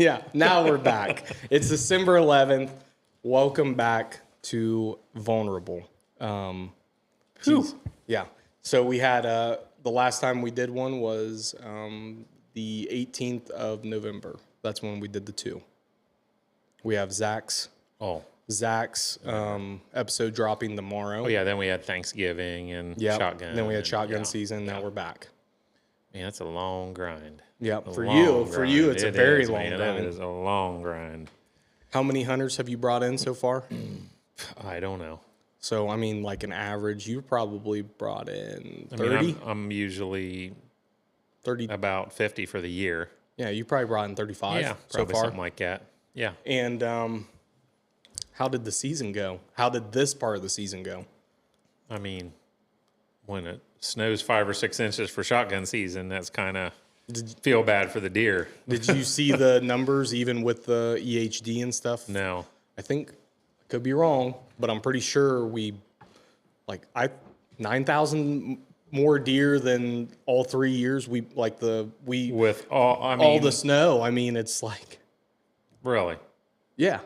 Yeah, now we're back. It's December 11th. Welcome back to Vulnerable. Yeah. So we had the last time we did one was the 18th of November. That's when we did the two. We have Zach's episode dropping tomorrow. Oh yeah, then we had Thanksgiving and shotgun. Then we had shotgun season. Now we're back. Man, that's a long grind. Yep. For you, it's a very long grind. That is a long grind. How many hunters have you brought in so far? I don't know. So, I mean, like an average, you probably brought in 30? I mean, I'm usually 30, about 50 for the year. Yeah, you probably brought in 35 yeah, so far. Something like that. Yeah. And how did the season go? How did this part of the season go? I mean, when it snows 5 or 6 inches for shotgun season, that's kind of feel bad for the deer. Did you see the numbers even with the EHD and stuff? No. I think, I could be wrong, but I'm pretty sure 9,000 more deer than all 3 years. With all the snow. I mean, it's like. Really? Yeah.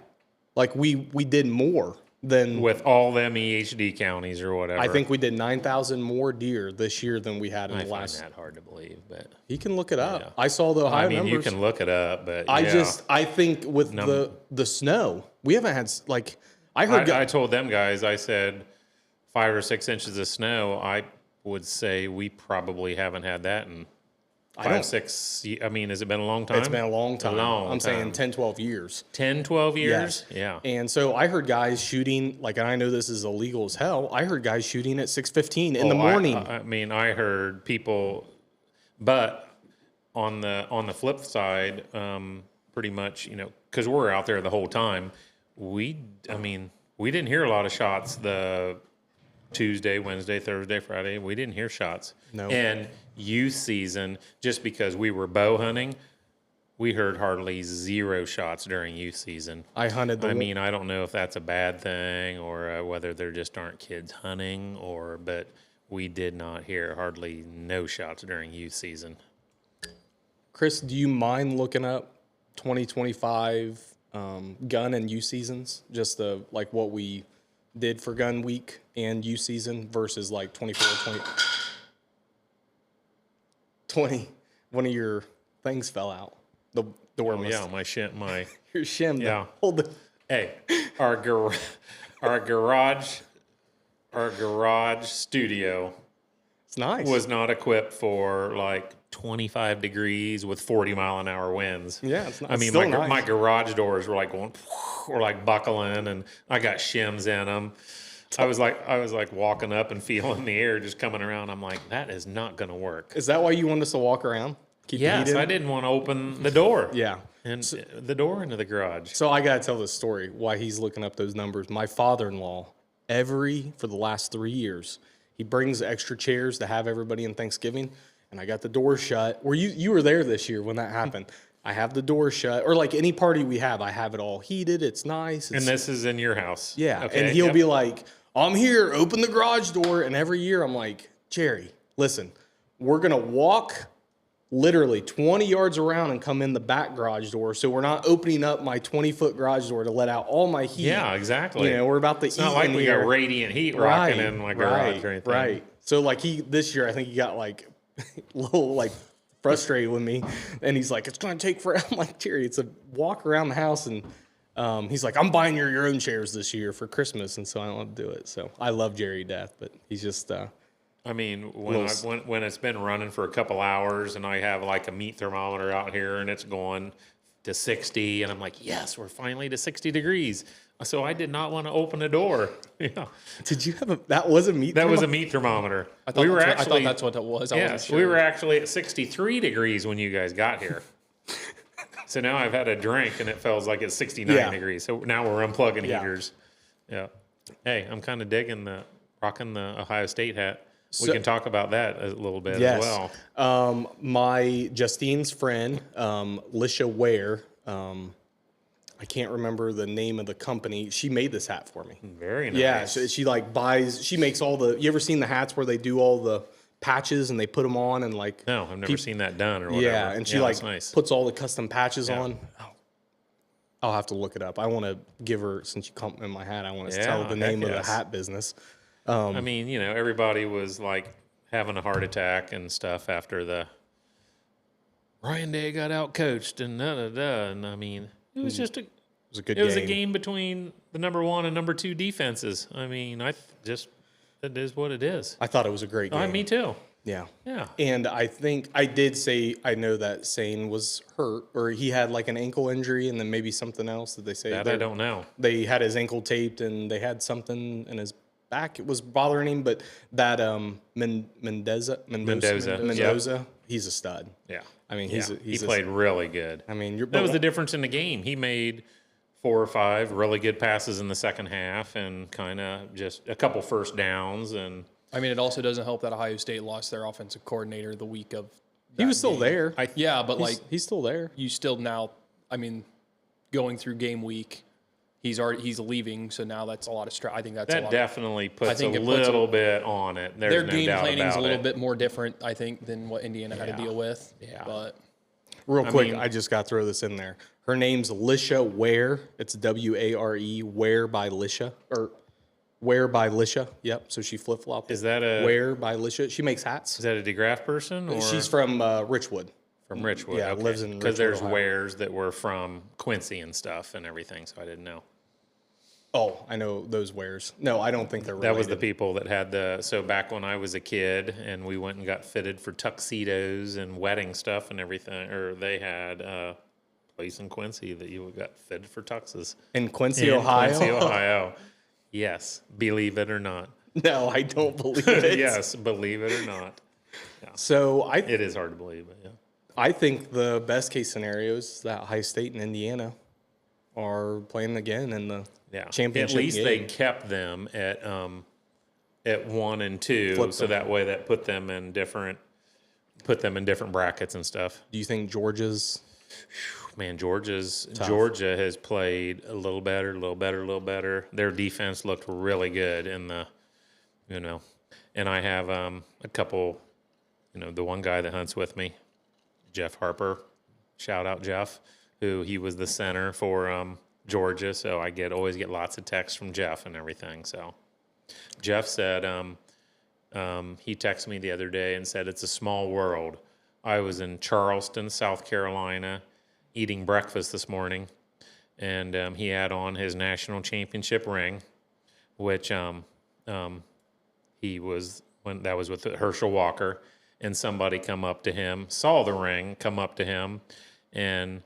Like we did more than. With all them EHD counties or whatever. I think we did 9,000 more deer this year than we had in the last. I find that hard to believe, but. You can look it up. Yeah. I saw the high numbers. You can look it up, but I think with the snow, we haven't had, like, I told them guys, I said 5 or 6 inches of snow. I would say we probably haven't had that in 5, 6. I mean, has it been a long time? It's been a long time. I'm saying 10, 12 years. 10, 12 years? Yes. Yeah. And so I heard guys shooting, like, and I know this is illegal as hell. I heard guys shooting at 6:15 in the morning. I heard people, but on the flip side, pretty much, because we're out there the whole time. We didn't hear a lot of shots the Tuesday, Wednesday, Thursday, Friday. We didn't hear shots. No. And youth season, just because we were bow hunting, we heard hardly 0 shots during youth season. I hunted. I don't know if that's a bad thing or whether there just aren't kids hunting, but we did not hear hardly no shots during youth season. Chris, do you mind looking up 2025 gun and youth seasons? Just like what we did for gun week and youth season versus like 24, 20. One of your things fell out. The door must. Yeah, my your shim. Yeah. Hold the. Hey, our garage studio. It's nice. Was not equipped for like 25 degrees with 40-mile-an-hour winds. Yeah, it's not. I mean, my garage doors were like going, were like buckling, and I got shims in them. I was like walking up and feeling the air just coming around. I'm like, that is not going to work. Is that why you want us to walk around? Yes, I didn't want to open the door. Yeah. And the door into the garage. So I got to tell this story why he's looking up those numbers. My father-in-law, for the last 3 years, he brings extra chairs to have everybody in Thanksgiving, and I got the door shut. You were there this year when that happened. I have the door shut, or like any party we have, I have it all heated. It's nice. And this is in your house. Yeah. Okay. And he'll be like, I'm here, open the garage door. And every year I'm like, Jerry, listen, we're going to walk literally 20 yards around and come in the back garage door. So we're not opening up my 20-foot garage door to let out all my heat. Yeah, exactly. We're about to eat. It's not like we got radiant heat rocking in my garage or anything. Right. So like this year, I think he got like a little like frustrated with me. And he's like, it's going to take forever. I'm like, Jerry, it's a walk around the house. And he's like, I'm buying your own chairs this year for Christmas. And so I don't want to do it. So I love Jerry to death, but he's just... I mean, when it's been running for a couple hours and I have like a meat thermometer out here and it's going to 60 and I'm like, yes, we're finally to 60 degrees. So I did not want to open the door. Yeah. Did you have that was a meat? That was a meat thermometer. I thought that's what it was. Yes, we were actually at 63 degrees when you guys got here. So now I've had a drink and it feels like it's 69 degrees. So now we're unplugging heaters. Yeah. Hey, I'm kind of digging rocking the Ohio State hat. We can talk about that a little bit as well. My Justine's friend, Lisha Ware, I can't remember the name of the company. She made this hat for me. Very nice. Yeah, so she she makes all the, you ever seen the hats where they do all the patches and they put them on and like. No, I've never seen that done or whatever. Yeah, and she puts all the custom patches on. Oh, I'll have to look it up. I want to give her, since you compliment my hat, I want to Yeah, tell the heck name of yes. the hat business. I mean, everybody was like having a heart attack and stuff after the Ryan Day got out coached and and I mean, it was just It was a good it was a game. game between the number 1 and number 2 defenses. I mean, it is what it is. I thought it was a great game. Me too. Yeah. Yeah. And I think I did say, I know that Sane was hurt, or he had like an ankle injury and then maybe something else that they say. That I don't know. They had his ankle taped and they had something in his back. It was bothering him, but that Mendoza, he's a stud. Yeah. I mean, he played really good. I mean, that was the difference in the game. He made 4 or 5 really good passes in the second half and kind of just a couple first downs. And I mean, it also doesn't help that Ohio State lost their offensive coordinator the week of. He was still there. Yeah, but He's still there. you still now. I mean, going through game week, he's leaving, so now that's a lot of stress. I think that's a lot definitely puts think a it puts little bit on it. There's their no game doubt planning is about a little it. bit more different, I think, than what Indiana had to Yeah. deal with. Yeah. But Real quick, mean- I just got to throw this in there. Her name's Lisha Ware. It's Ware, Ware by Lisha. Or Ware by Lisha. Yep. So she flip flopped. Is that a Ware by Lisha? She makes hats. Is that a DeGraff person? Or She's from Richwood. from Richwood. yeah, lives in because Richwood, there's Ohio. wares that were from Quincy and stuff and everything, so I didn't know. Oh, I know those Wares. No, I don't think they're related. That was the people that had so back when I was a kid and we went and got fitted for tuxedos and wedding stuff and everything, or they had a place in Quincy that you got fitted for tuxes. In Quincy, In Ohio? Quincy, Ohio. Yes, believe it or not. No, I don't believe it. Yes, believe it or not. So It is hard to believe, but yeah. I think the best case scenario is that Ohio State and Indiana are playing again in the championship At least game. they kept them at 1 and 2, Flipped so them. that way that put them in different brackets and stuff. Do you think Georgia's Man, Georgia has played a little better. Their defense looked really good in the, and I have a couple, the one guy that hunts with me, Jeff Harper, shout out Jeff, who he was the center for Georgia, so I always get lots of texts from Jeff and everything. So Jeff said he texted me the other day and said it's a small world. I was in Charleston, South Carolina, eating breakfast this morning, and he had on his national championship ring, which he was that was with Herschel Walker, and somebody come up to him, saw the ring, come up to him, and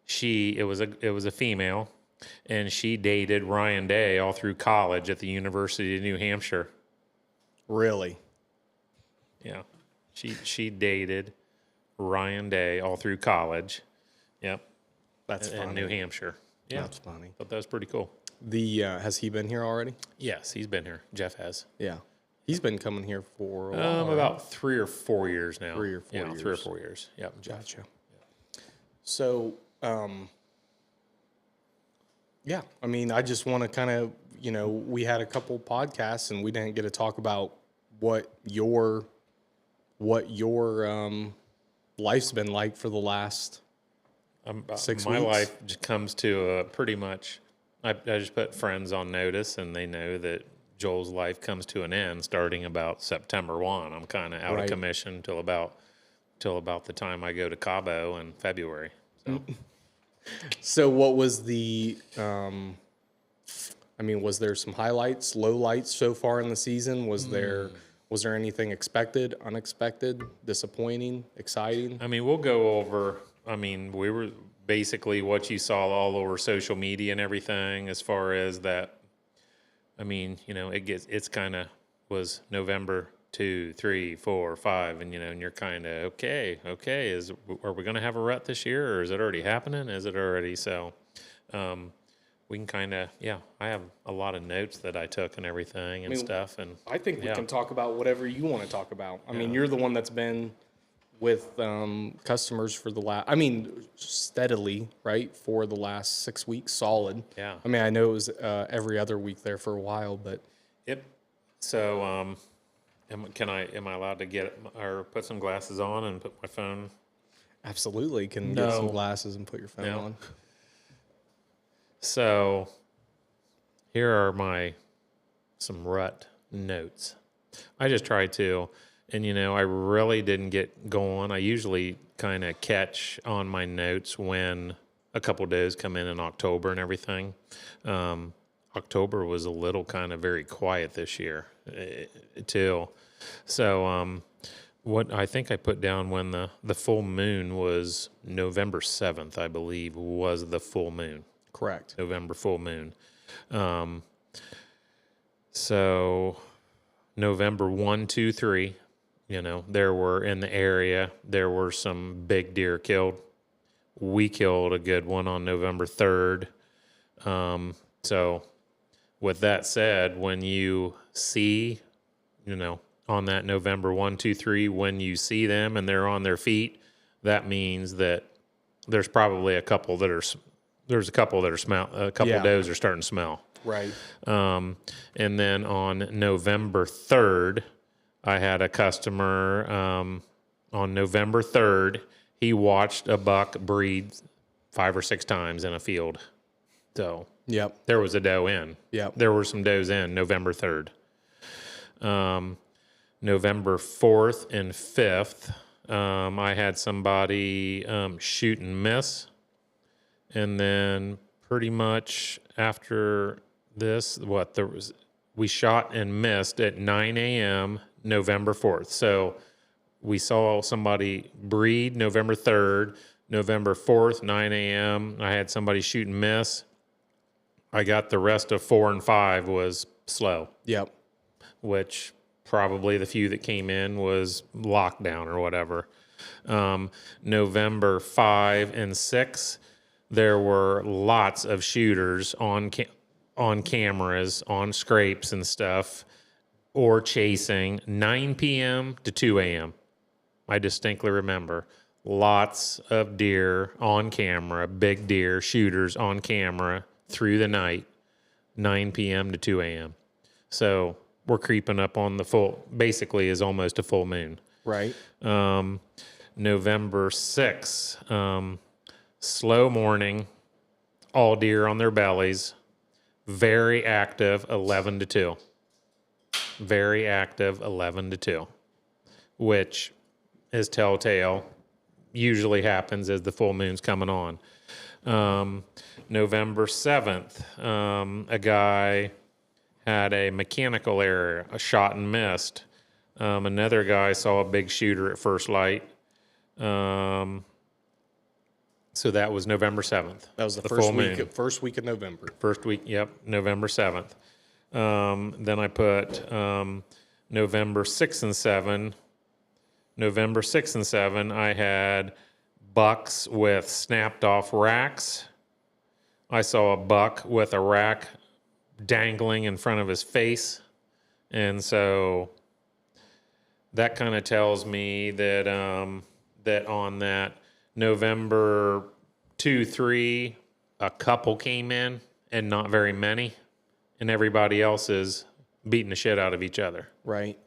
it was a female, and she dated Ryan Day all through college at the University of New Hampshire. really? Yeah, she dated Ryan Day all through college. Yep, That's in funny. New Hampshire. Yeah, That's funny. thought that was pretty cool. Has he been here already? Yes, he's been here. Jeff has. Yeah. He's been coming here for a while. About 3 or 4 years now. 3 or 4 yeah, 3 or years. 4 years. Yep, Jeff. Gotcha. So, yeah, I mean, I just want to kind of, we had a couple podcasts and we didn't get to talk about what your life's been like for the last 6 My weeks. life just comes to pretty much. I just put friends on notice, and they know that Joel's life comes to an end starting about September 1. I'm kind of out Right. of commission till about the time I go to Cabo in February. So. So what was the, was there some highlights, lowlights so far in the season? Was there anything expected, unexpected, disappointing, exciting? We'll go over. We were basically what you saw all over social media and everything as far as that. It's kind of was November 2, 3, 4, 5, and and you're kind of okay. Are we going to have a rut this year, or is it already happening? Is it already so? We can kind of I have a lot of notes that I took and everything and stuff, and I think we Yeah. can talk about whatever you want to talk about. You're the one that's been with customers for steadily, right, for the last 6 weeks, solid. Yeah. I know it was every other week there for a while, but Yep. So, am I allowed to get or put some glasses on and put my phone? absolutely can No. get some glasses and put your phone No. on. So here are some rut notes. I just tried to, and I really didn't get going. I usually kind of catch on my notes when a couple days come in October and everything. October was a little kind of very quiet this year too. So what I think I put down when the full moon was November 7th, I believe, was the full moon. Correct. November full moon. So November 1, 2, 3, there were in the area, there were some big deer killed. We killed a good one on November 3rd. So with that said, when you see, on that November 1, 2, 3, when you see them and they're on their feet, that means that there's probably a couple that are does are starting to smell. Right. And then on November 3rd, I had a customer, on November 3rd, he watched a buck breed 5 or 6 times in a field. So Yep. there was a doe in. Yep. There were some does in November 3rd. November 4th and 5th, I had somebody shoot and miss. And then pretty much after this, we shot and missed at 9 a.m. November 4th. So we saw somebody breed November 3rd, November 4th, 9 a.m. I had somebody shoot and miss. I got the rest of 4 and 5 was slow. Yep. Which probably the few that came in was lockdown or whatever. November 5 and 6, there were lots of shooters on cameras, on scrapes and stuff, or chasing 9 p.m. to 2 a.m. I distinctly remember lots of deer on camera, big deer shooters on camera through the night, 9 p.m. to 2 a.m. So we're creeping up on the full, basically is almost a full moon. Right. November 6th, slow morning, all deer on their bellies, very active 11 to 2. Very active 11 to 2, which is telltale, usually happens as the full moon's coming on. November 7th, a guy had a mechanical error, a shot and missed. Another guy saw a big shooter at first light. So that was November 7th. That was the first week of November. First week, yep, November 7th. Then I put November 6th and 7. November 6th and 7, I had bucks with snapped off racks. I saw a buck with a rack dangling in front of his face. And so that kind of tells me that that on that November 2, 3, a couple came in and not very many, and everybody else is beating the shit out of each other. Right.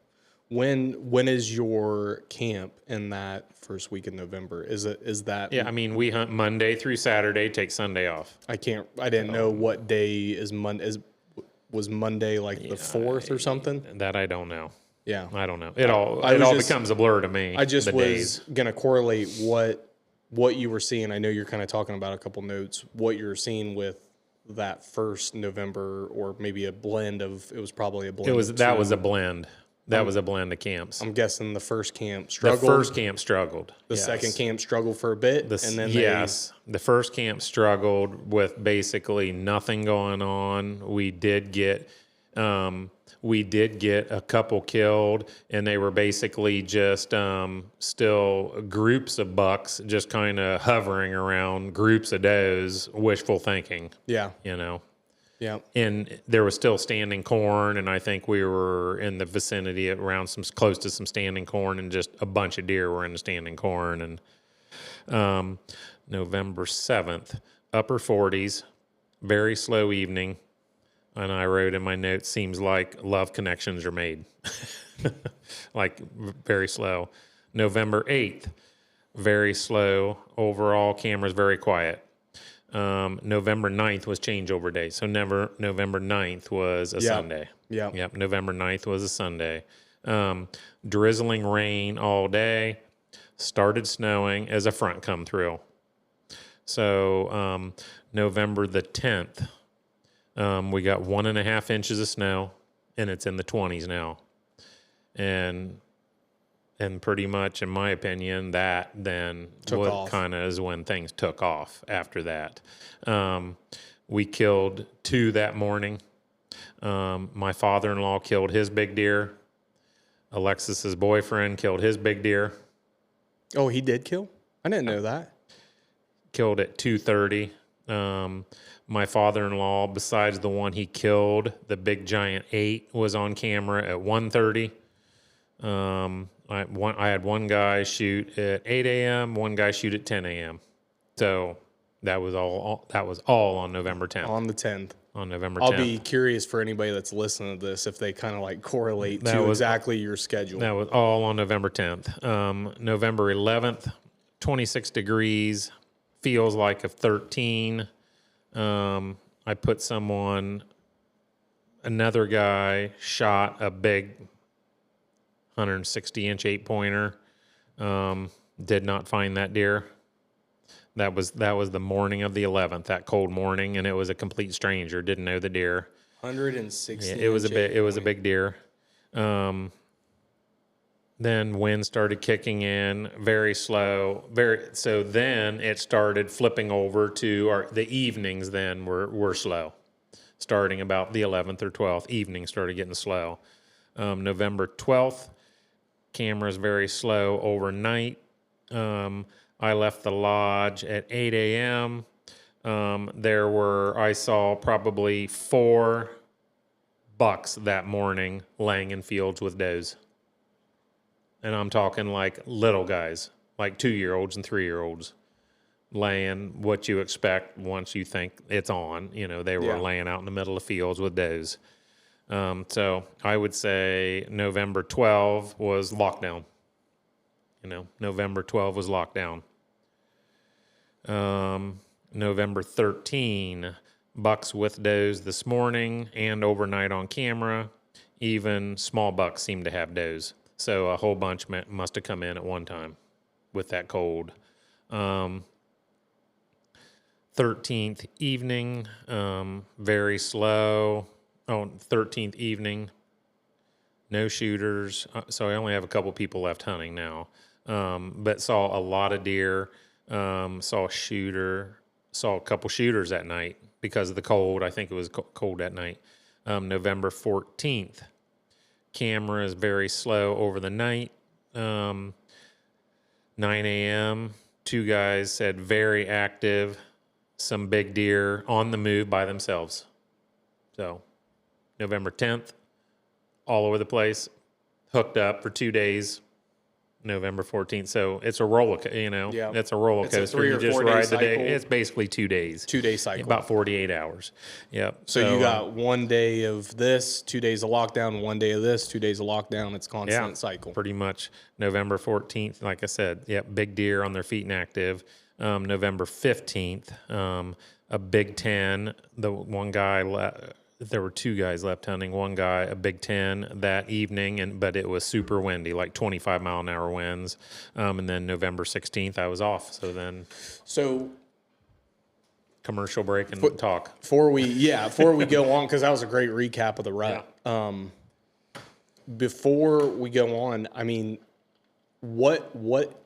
When is your camp in that first week in November? Is that? Yeah, I mean, we hunt Monday through Saturday, take Sunday off. I didn't know what day is Monday. Was Monday like the 4th or something? That I don't know. Yeah. I don't know. It all becomes a blur to me. I just was days. Gonna correlate what you were seeing. I know you're kind of talking about a couple notes. What you're seeing with that first November, or maybe a blend of. It was probably a blend. That was a blend. That was a blend of camps. I'm guessing the first camp struggled. The first camp struggled. The second camp struggled for a bit, and then the first camp struggled with basically nothing going on. We did get a couple killed, and they were basically just still groups of bucks, just kind of hovering around groups of does, wishful thinking. Yeah. Yeah. And there was still standing corn, and I think we were in the vicinity around close to some standing corn, and just a bunch of deer were in the standing corn. And November 7th, upper 40s, very slow evening. And I wrote in my notes, seems like love connections are made. Like very slow. November 8th, very slow. Overall, camera's very quiet. November 9th was changeover day. So November 9th was a Sunday. Yep. November 9th was a Sunday. Drizzling rain all day. Started snowing as a front come through. So November the 10th, we got 1.5 inches of snow, and it's in the 20s now. And pretty much, in my opinion, that then kind of is when things took off after that. We killed 2 that morning. My father-in-law killed his big deer. Alexis's boyfriend killed his big deer. Oh, he did kill? I didn't know that. Killed at 2:30. My father-in-law, besides the one he killed, the big giant 8, was on camera at 1:30. I had one guy shoot at 8 a.m., one guy shoot at 10 a.m. So that was all on November 10th. On the 10th. On November 10th. I'll be curious for anybody that's listening to this if they kind of like correlate to exactly your schedule. That was all on November 10th. November 11th, 26 degrees, feels like a 13. I put another guy shot a big 160-inch 8-pointer. Did not find that deer. That was the morning of the 11th, that cold morning, and it was a complete stranger. Didn't know the deer. 160. Yeah, it was a big deer. Then wind started kicking in very slow. So then it started flipping over to the evenings. Then were slow, starting about the 11th or 12th. Evening started getting slow. November 12th, cameras very slow overnight. I left the lodge at 8 a.m. I saw probably 4 bucks that morning laying in fields with does. And I'm talking like little guys, like 2-year-olds and 3-year-olds, laying what you expect once you think it's on. They were laying out in the middle of fields with does. So I would say November 12 was lockdown. November 12 was lockdown. November 13, bucks with does this morning and overnight on camera. Even small bucks seem to have does. So a whole bunch must have come in at one time with that cold. 13th evening, very slow. 13th evening, no shooters. So I only have a couple people left hunting now. But saw a lot of deer, saw a shooter, saw a couple shooters that night because of the cold. I think it was cold that night. November 14th, camera is very slow over the night. 9 a.m., 2 guys said very active, some big deer on the move by themselves. So November 10th, all over the place, hooked up for 2 days. November 14th. So it's a roller, it's a roller coaster. It's a 3 or you just 4 day ride the cycle. day. It's basically 2 days. 2-day cycle. About 48 hours. Yep. So you got 1 day of this, 2 days of lockdown, 1 day of this, 2 days of lockdown. It's constant cycle. Pretty much. November 14th, like I said, big deer on their feet and active. November 15th, a Big 10. The one guy there were 2 guys left hunting. One guy, a Big 10 that evening, but it was super windy, like 25-mile-an-hour winds. And then November 16th, I was off. So commercial break and talk. Before we go on, because that was a great recap of the rut. Yeah. Before we go on, I mean, what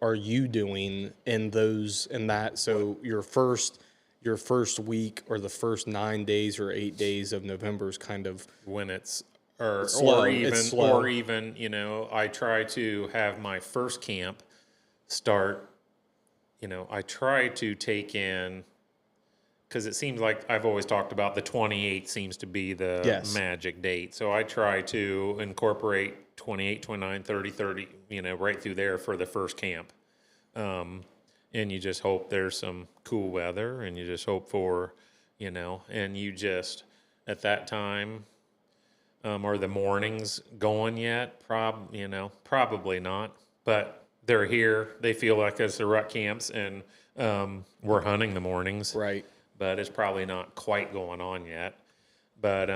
are you doing in that? So your first week or the first 9 days or 8 days of November is kind of when it's slow. or even I try to have my first camp start. I try to take in, because it seems like I've always talked about the 28th seems to be the magic date. So I try to incorporate 28, 29, 30, right through there for the first camp. And you just hope there's some cool weather, and you just hope for, and you just, at that time, are the mornings going yet? Probably not, but they're here. They feel like it's the rut camps, and we're hunting the mornings. right. but it's probably not quite going on yet. But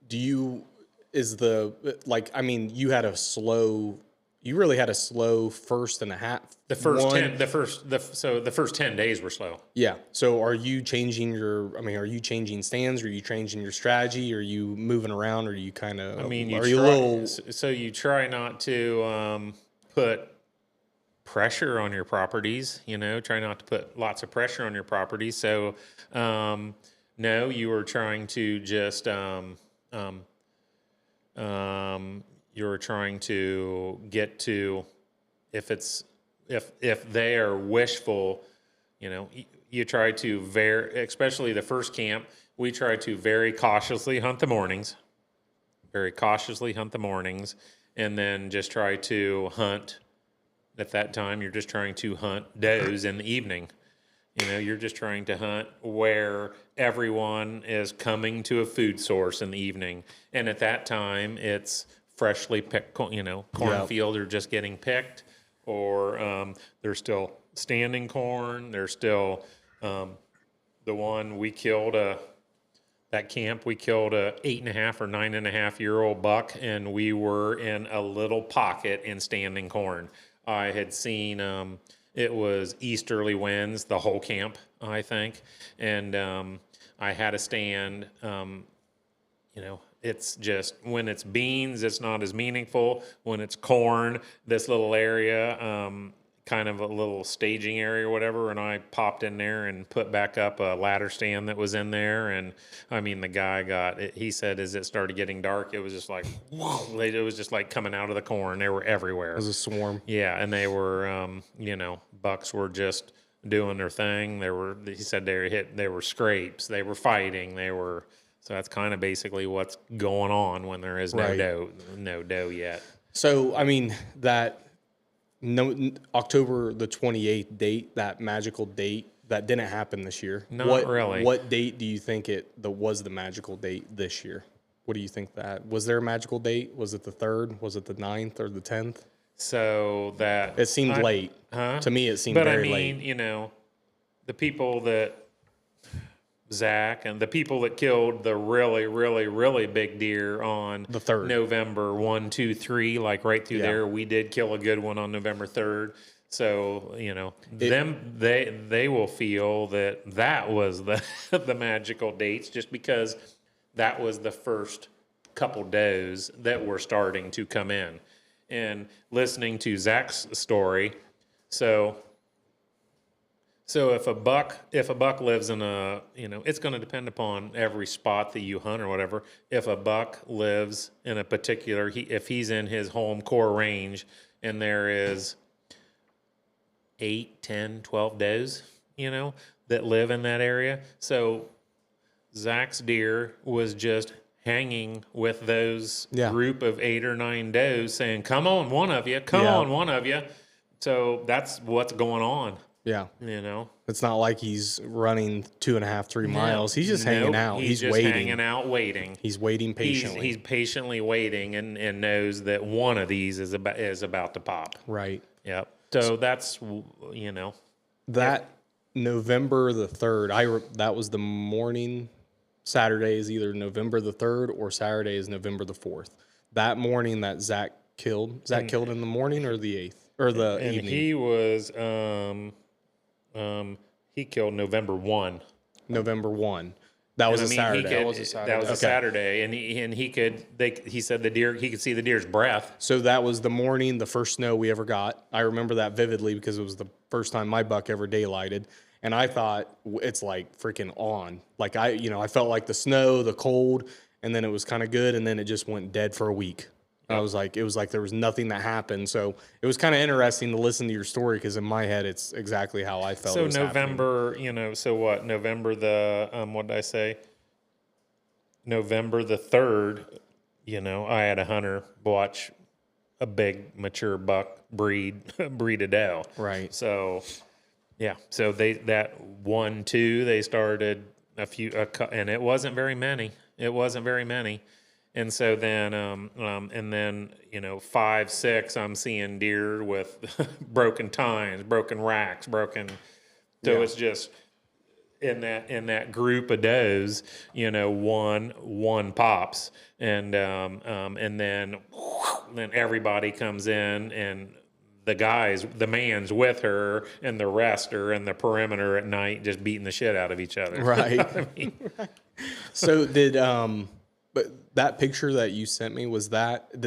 you had a slow, you really had a slow first and a half. the first 10 days were slow. Yeah. So are you changing are you changing stands? Are you changing your strategy? Are you moving around? Or are you kind of, you try not to put pressure on your properties, try not to put lots of pressure on your properties. So, no, you were trying to just, you were trying to get to, if they are wishful, you try to especially the first camp, we try to very cautiously hunt the mornings, and then just try to hunt. At that time, you're just trying to hunt does in the evening. You're just trying to hunt where everyone is coming to a food source in the evening. And at that time, it's freshly picked, cornfields are just getting picked, or there's still standing corn. There's still the one we killed that camp, we killed a 8.5 or 9.5-year-old buck, and we were in a little pocket in standing corn. I had seen it was easterly winds the whole camp, I think, and I had a stand. It's just when it's beans, it's not as meaningful. When it's corn, this little area, kind of a little staging area or whatever, and I popped in there and put back up a ladder stand that was in there. And I mean, the guy he said as it started getting dark, it was just like, whoa, it was just like coming out of the corn. They were everywhere. It was a swarm. Yeah, and they were, bucks were just doing their thing. He said they were scrapes, they were fighting, so that's kind of basically what's going on when there is no doe yet. So, I mean, October the 28th date, that magical date, that didn't happen this year. Not really. What date do you think was the magical date this year? What do you think that? Was there a magical date? Was it the 3rd? Was it the 9th or the 10th? So that... It seemed late. Huh? To me, it seemed very late. But I mean, the people that... Zach and the people that killed the really, really, really big deer on the 3rd, November 1, 2, 3, like right through there. We did kill a good one on November 3rd. So, they will feel that was the magical dates, just because that was the first couple does that were starting to come in. And listening to Zach's story, so if a buck lives in it's going to depend upon every spot that you hunt or whatever. If a buck lives in a particular, if he's in his home core range and there is 8, 10, 12 does, that live in that area. So Zach's deer was just hanging with those group of 8 or 9 does saying, come on, one of you, come on, one of you. So that's what's going on. Yeah. It's not like he's running 2.5, 3 miles. He's just hanging out. He's just waiting. Hanging out, waiting. He's waiting patiently. He's patiently waiting and knows that one of these is about to pop. Right. Yep. So that's, That November the 3rd, that was the morning. Saturday is either November the 3rd or Saturday is November the 4th. That morning that Zach killed in the morning or the 8th? Or the evening? And he was... he killed November 1. November 1. That was a Saturday. That was a Saturday, and he said he could see the deer's breath. So that was the morning, the first snow we ever got. I remember that vividly because it was the first time my buck ever daylighted, and I thought it's like freaking on. Like I felt like the snow, the cold, and then it was kind of good, and then it just went dead for a week. It was like there was nothing that happened. So it was kind of interesting to listen to your story because in my head it's exactly how I felt. So November, so what? November the what did I say? November the 3rd. I had a hunter watch a big mature buck breed a doe. Right. So so that 1, 2 they started and it wasn't very many. And so then, 5, 6, I'm seeing deer with broken tines, broken racks, broken. So it's in that group of does, one pops, and then everybody comes in, and the man's with her, and the rest are in the perimeter at night just beating the shit out of each other. Right. I mean, So but that picture that you sent me, did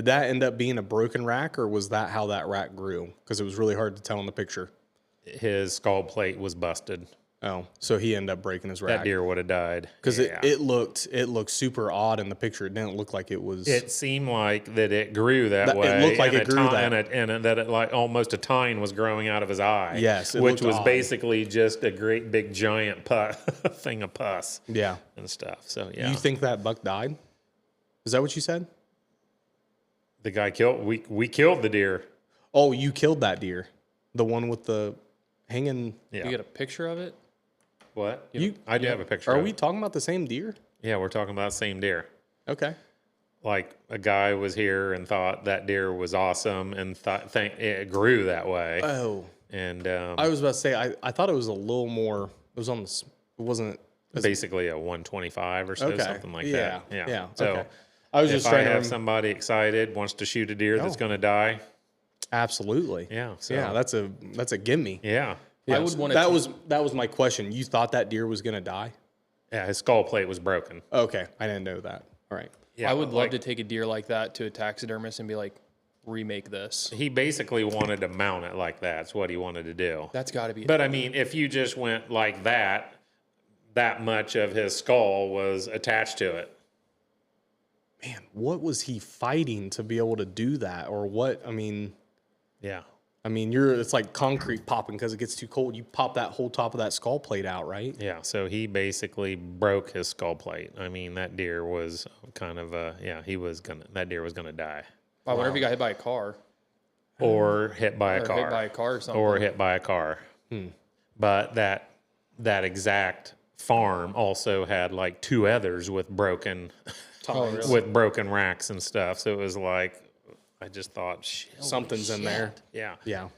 that end up being a broken rack, or was that how that rack grew? Because it was really hard to tell in the picture. his skull plate was busted. Oh, so he ended up breaking his rack. That deer would have died. Because it looked super odd in the picture. It didn't look like it was. It seemed like that it grew that way. It looked like it grew that. And that it like almost a tine was growing out of his eye. Yes, it which looked was odd. basically just a great big giant thing of pus. Yeah. And stuff. So yeah, You think that buck died? Is that what you said? the guy killed. We killed the deer. Oh, you killed that deer, the one with the hanging. Yeah. You get a picture of it? What? You- I do have a picture. Are of we it. talking about the same deer? Yeah, we're talking about the same deer. Okay. Like a guy was here and thought that deer was awesome and thought it grew that way. Oh, And I was about to say I thought it was a little more. It was on the. It wasn't. basically a 125 or so, Okay. something like Yeah. that. Yeah. So Okay. I was if just I trying to have remember. somebody excited wants to shoot a deer that's going to die, Absolutely. yeah. So Yeah. That's a gimme. yeah. Yeah, I would so wanna that t- was my question. You thought that deer was gonna die? Yeah, his skull plate was broken. Okay, I didn't know that. All right. Yeah, I would love like, to take a deer like that to a taxidermist and be like, remake this. He basically wanted to mount it like that. That's what he wanted to do. That's got to be. But I mean, if you just went like that much of his skull was attached to it. Man, what was he fighting to be able to do that, or what? Yeah. It's like concrete popping because it gets too cold. You pop that whole top of that skull plate out, right? Yeah, so he basically broke his skull plate. I mean, that deer was kind of that deer was gonna die. Wow, whenever you got hit by a car, Or hit by a or car. hit by a car or something. Or hit by a car. But that exact farm also had like two others with broken Oh, really? with broken racks and stuff. So it was like I just thought Something's in there. Yeah. Yeah.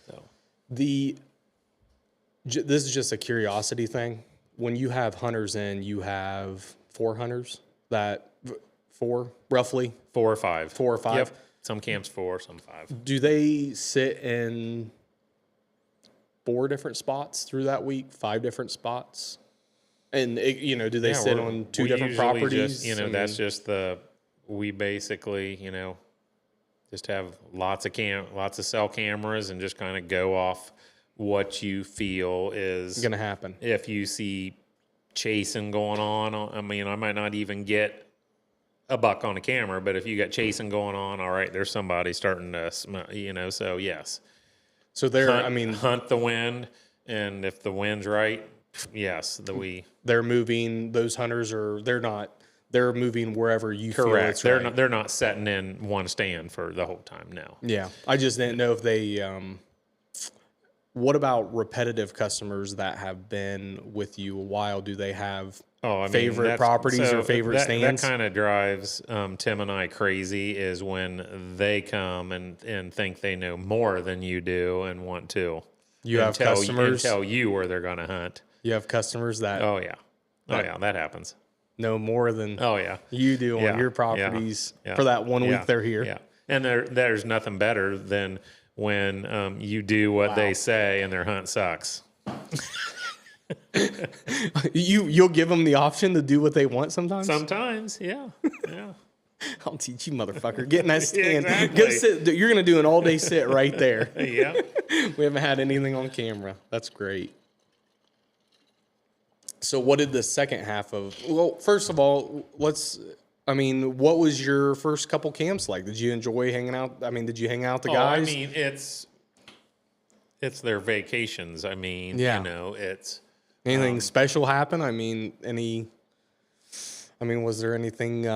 So This is just a curiosity thing. When you have hunters in, you have 4 hunters roughly. 4 or 5. 4 or 5. Yep. Some camps 4, some 5. Do they sit in 4 different spots through that week? 5 different spots? And do they sit on 2 different usually properties? Just, that's just we basically, just have lots of cell cameras and just kind of go off what you feel is gonna happen. If you see chasing going on, I mean, I might not even get a buck on a camera, but if you got chasing going on, all right, there's somebody starting to, so yes. So Hunt the wind, and if the wind's right, yes, they're moving. Those hunters they're moving wherever you feel correct. it's right. They're not sitting in one stand for the whole time. No. Yeah, I just didn't know if they. What about repetitive customers that have been with you a while? Do they have favorite properties or favorite stands? That kind of drives Tim and I crazy is when they come and think they know more than you do and want to. You have customers tell you where they're going to hunt. You have customers that Oh yeah, that happens. know more than Oh yeah, you do Yeah, on your properties yeah, for that 1 yeah, week they're here. Yeah, and there's nothing better than when you do what they say and their hunt sucks. You'll give them the option to do what they want sometimes. Sometimes, yeah. I'll teach you, motherfucker. Get in that stand. Exactly. Go sit. You're gonna do an all day sit right there. Yeah. We haven't had anything on camera. That's great. So what did the second half of? Well, first of all, what was your first couple camps like? Did you enjoy hanging out? Did you hang out with the guys? I mean, it's their vacations. I mean, Yeah. it's Anything special happen? Was there anything?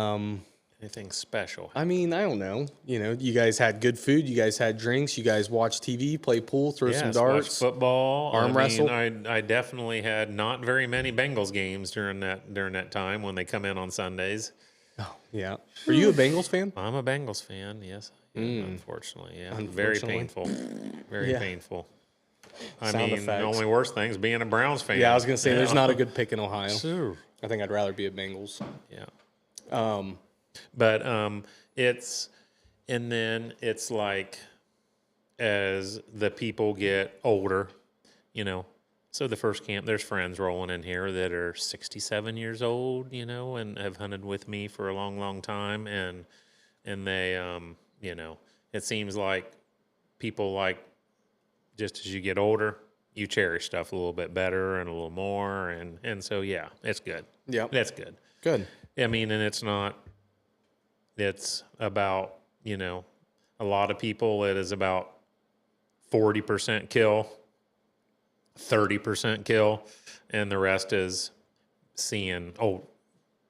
anything special. I don't know. You guys had good food. You guys had drinks. You guys watched TV, play pool, throw some Yes, darts. watch football, arm wrestle. I definitely had not very many Bengals games during that time when they come in on Sundays. Oh, yeah. Are you a Bengals fan? I'm a Bengals fan. Yes, I am, unfortunately, yeah, very Unfortunately. painful, very Yeah. painful. I Sound mean, effects. the only worst thing is being a Browns fan. Yeah, I was gonna say there's not a good pick in Ohio. Sure. I think I'd rather be a Bengals. Yeah. But it's, and then it's like, as the people get older, you know, so the first camp, there's friends rolling in here that are 67 years old, you know, and have hunted with me for a long, long time. And they, you know, it seems like people like, just as you get older, you cherish stuff a little bit better and a little more. And so, yeah, it's good. Yeah. That's good. Good. I mean, and it's about, you know, a lot of people, it is about 40% kill, 30% kill, and the rest is seeing,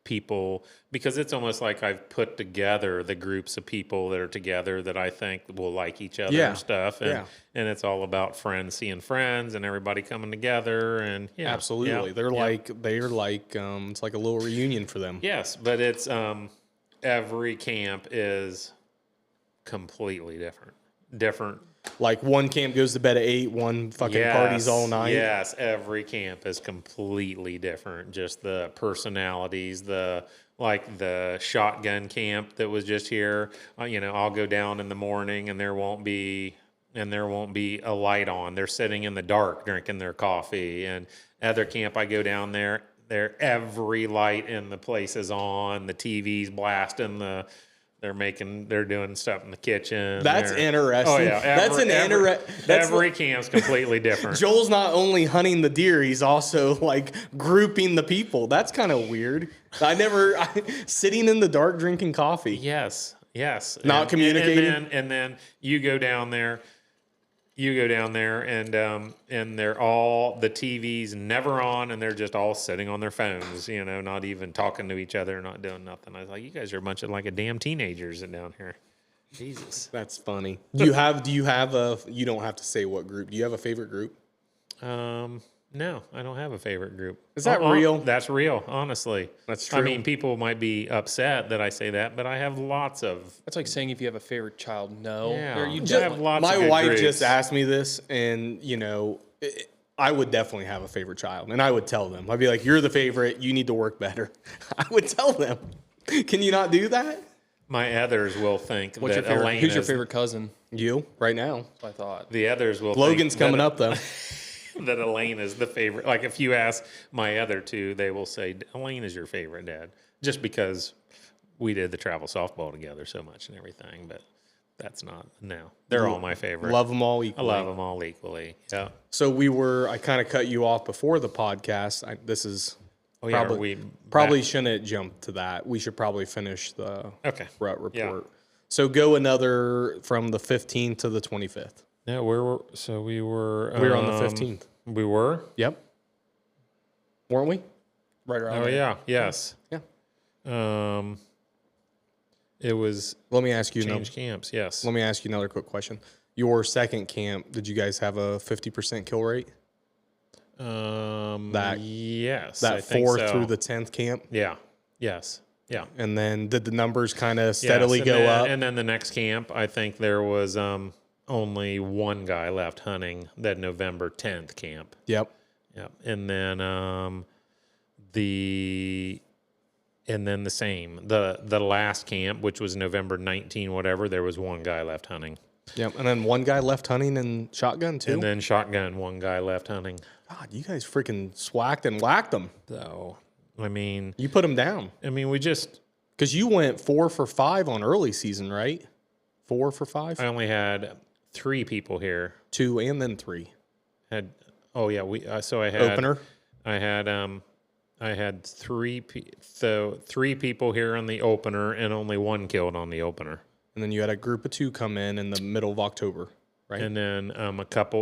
people, because it's almost like I've put together the groups of people that are together that I think will like each other Yeah. and stuff. And, Yeah. and it's all about friends seeing friends and everybody coming together. And yeah, Absolutely. yeah, They're yeah. like it's like a little reunion for them. Yes, but it's every camp is completely different. Like one camp goes to bed at 8, one fucking parties all night. Yes, every camp is completely different. Just the personalities, the shotgun camp that was just here. You know, I'll go down in the morning and there won't be a light on. They're sitting in the dark drinking their coffee. And other camp, I go down there, every light in the place is on. The TV's blasting. They're doing stuff in the kitchen. That's interesting. Oh yeah, every camp's completely different. Joel's not only hunting the deer, he's also like grouping the people. That's kind of weird. Sitting in the dark drinking coffee. Yes. Not communicating. And then you go down there. And they're all, the TV's never on, and they're just all sitting on their phones, you know, not even talking to each other, not doing nothing. I was like, you guys are a bunch of like a damn teenagers down here. Jesus. That's funny. Do you have you don't have to say what group. Do you have a favorite group? No, I don't have a favorite group. Is that real? That's real, honestly. That's true. I mean, people might be upset that I say that, but I have lots of. That's like saying if you have a favorite child. No. Yeah. You I have lots My of good wife groups. just asked me this, and you know, I would definitely have a favorite child, and I would tell them. I'd be like, "You're the favorite. You need to work better." I would tell them. Can you not do that? My others will think What's that your favorite? Elaine Who's your is- favorite cousin? You right now. I thought. The others will. Logan's think coming that, up though. That Elaine is the favorite. Like if you ask my other two, they will say Elaine is your favorite, Dad, just because we did the travel softball together so much and everything. But that's not. No, they're all my favorite. Love them all I equally. love them all equally. Yeah. So I kind of cut you off before the podcast. This is Oh yeah. probably shouldn't jump to that. We should probably finish the Okay. rut report. Yeah. So go another from the 15th to the 25th. Yeah. We were We were on the 15th. We were. Yep. Weren't we? Right around Oh there. yeah. Yes. Yeah. It was Let me ask you change camps. Yes. Let me ask you another quick question. Your second camp, did you guys have a 50% kill rate? Yes. That I think 4th so. through the 10th camp? Yeah. Yes. Yeah. And then did the numbers kind of Yes, steadily and go then- up? And then the next camp, I think there was only one guy left hunting. That November 10th camp. Yep. Yep. And then the same. The last camp, which was November 19, whatever, there was one guy left hunting. Yep. And then one guy left hunting and shotgun too? And then shotgun, one guy left hunting. God, you guys freaking swacked and whacked them. So, I mean, You put them down. we just, Because you went 4 for 5 on early season, right? 4 for 5? I only had 3 people here. 2 and then 3. Oh yeah, so I had Opener? I had 3 people here on the opener and only 1 killed on the opener. And then you had a group of 2 come in the middle of October, right? And then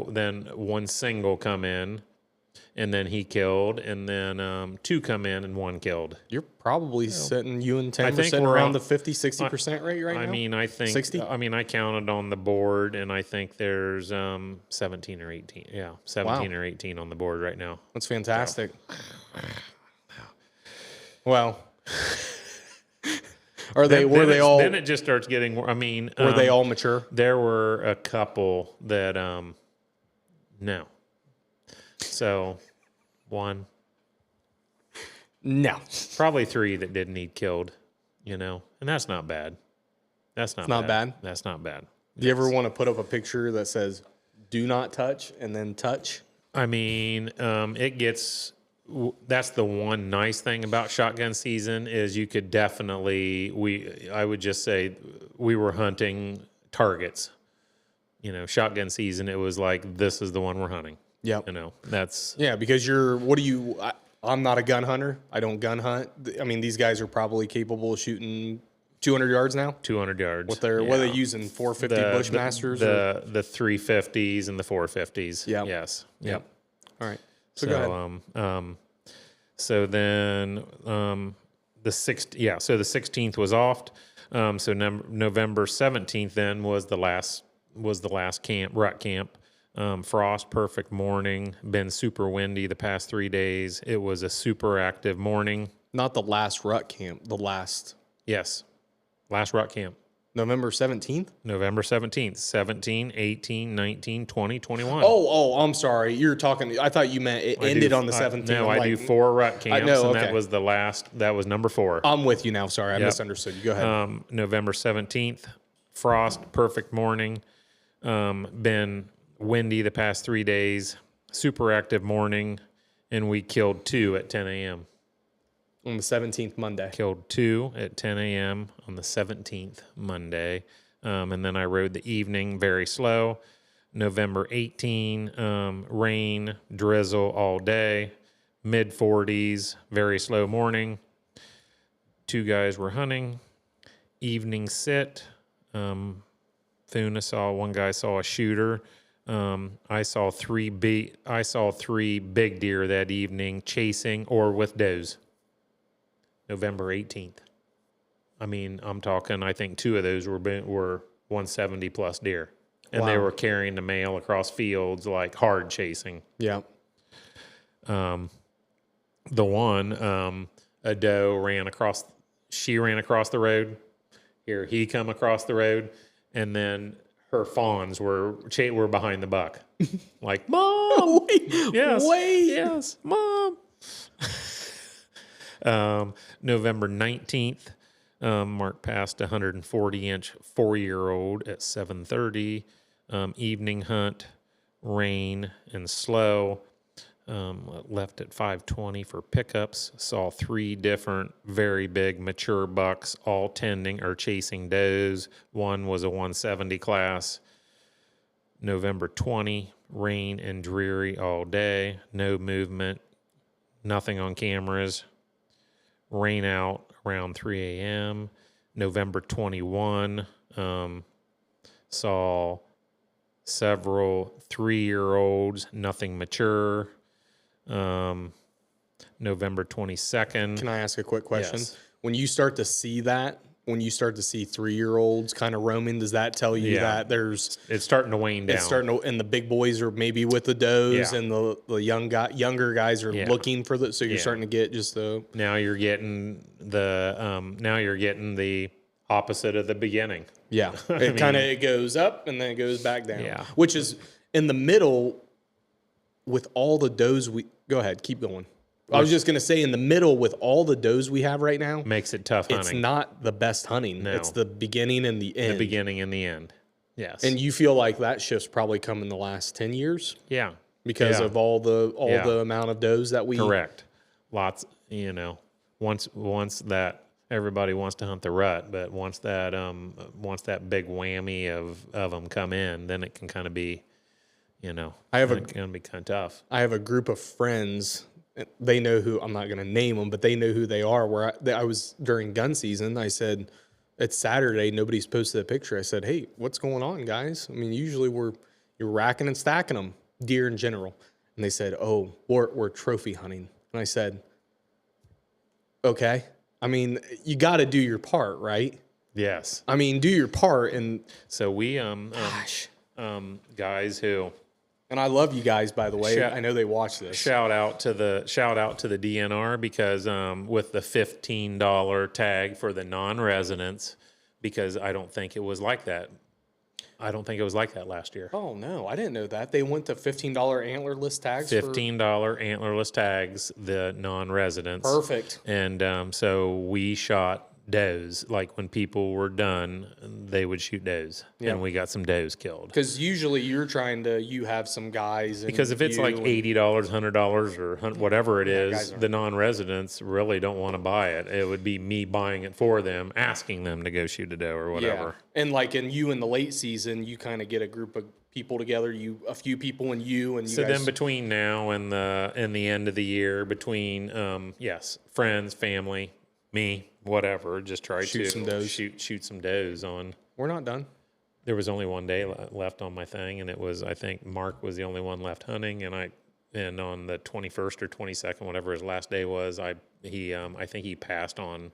then 1 single come in, and then he killed, and then 2 come in and 1 killed. You're probably sitting, you and Tim I are think sitting we're around on- the 50-60% rate right now? I mean, I think 60? I counted on the board, and I think there's 17 or 18. Yeah, 17 or 18 on the board right now. That's fantastic. Well, were they all Then it just starts getting more. I mean, were they all mature? There were a couple that no, So 1, No, probably 3 that didn't need killed, you know, and that's not bad. That's not not bad. That's not bad. Do you ever want to put up a picture that says "Do not touch" and then touch? I mean, it gets. That's the one nice thing about shotgun season is you could definitely. I would just say we were hunting targets. You know, shotgun season. It was like this is the one we're hunting. Yep. You know, that's Yeah, because I'm not a gun hunter. I don't gun hunt. I mean, these guys are probably capable of shooting 200 yards now. 200 yards. What are they using? 450 Bushmasters? The 350s and the 450s. Yep. Yes. Yep. All right. So go ahead. So then the 16th was off. So November 17th then was the last camp, rut camp. Frost, perfect morning, been super windy the past 3 days. It was a super active morning. Not the last rut camp, the last. Yes. Last rut camp. November 17th? November 17th, 17, 18, 19, 20, 21. Oh, I'm sorry. You're talking, I thought you meant it ended on the 17th. No, I do 4 rut camps, and that was the last, that was number 4. I'm with you now. Sorry, I misunderstood you. Go ahead. November 17th, frost, perfect morning. Been windy the past 3 days, super active morning, and we killed 2 at 10 a.m. On the 17th, Monday. Killed 2 at 10 a.m. on the 17th, Monday. And then I rode the evening very slow. November 18, rain, drizzle all day, mid 40s, very slow morning. 2 guys were hunting. Evening sit. One guy saw a shooter. I saw 3 big deer that evening chasing or with does. November 18th. I mean, I'm talking, I think 2 of those were 170 plus deer. And they were carrying the mail across fields like hard chasing. Yeah. The one, a doe ran across the road. He come across the road, and then her fawns were behind the buck. Like, Mom! Wait! Yes, Mom! November 19th, Mark passed a 140-inch 4-year-old at 7:30. Evening hunt, rain and slow. Left at 5:20 for pickups. Saw 3 different very big mature bucks, all tending or chasing does. One was a 170 class. November 20, rain and dreary all day. No movement, nothing on cameras. Rain out around 3 a.m. November 21, saw several 3-year-olds, nothing mature. November 22nd. Can I ask a quick question? Yes. When you start to see 3-year-olds kind of roaming, does that tell you that it's starting to wane down? And the big boys are maybe with the does, and the younger guys are looking for so you're starting to get just the. Now you're getting the opposite of the beginning. Yeah, it goes up and then it goes back down. Yeah, which is in the middle with all the does go ahead, keep going. I was just going to say, in the middle with all the does we have right now, makes it tough hunting. It's not the best hunting. No. It's the beginning and the end. The beginning and the end. Yes. And you feel like that shift's probably come in the last 10 years? Yeah. Because of all the amount of does that we... Correct. Lots, once that everybody wants to hunt the rut, but once that big whammy of them come in, then it can kind of be, it can be kind of tough. I have a group of friends. They know who, I'm not going to name them, but they know who they are. Where I was during gun season, I said, it's Saturday, nobody's posted a picture. I said, hey, what's going on, guys? I mean, usually you're racking and stacking them, deer in general. And they said, oh, we're trophy hunting. And I said, okay. I mean, you got to do your part, right? Yes. I mean, do your part. And so we, guys who... And I love you guys, by the way. I know they watch this. Shout out to the DNR because with the $15 tag for the non-residents, because I don't think it was like that I don't think it was like that last year. Oh no, I didn't know that. They went to $15 antlerless tags. $15 antlerless tags, the non-residents. Perfect. And so we shot does. Like when people were done, they would shoot does, and we got some does killed. Because usually you have some guys. And Because if it's like $80, $100, or whatever it is, the non-residents really don't want to buy it. It would be me buying it for them, asking them to go shoot a doe or whatever. And like in the late season, you kind of get a group of people together. A few people and you guys. Then between now and the end of the year, between friends, family, me, whatever, just try to some does. shoot some does on. We're not done. There was only one day left on my thing, and it was, I think Mark was the only one left hunting, and on the 21st or 22nd, whatever his last day was, I think he passed on.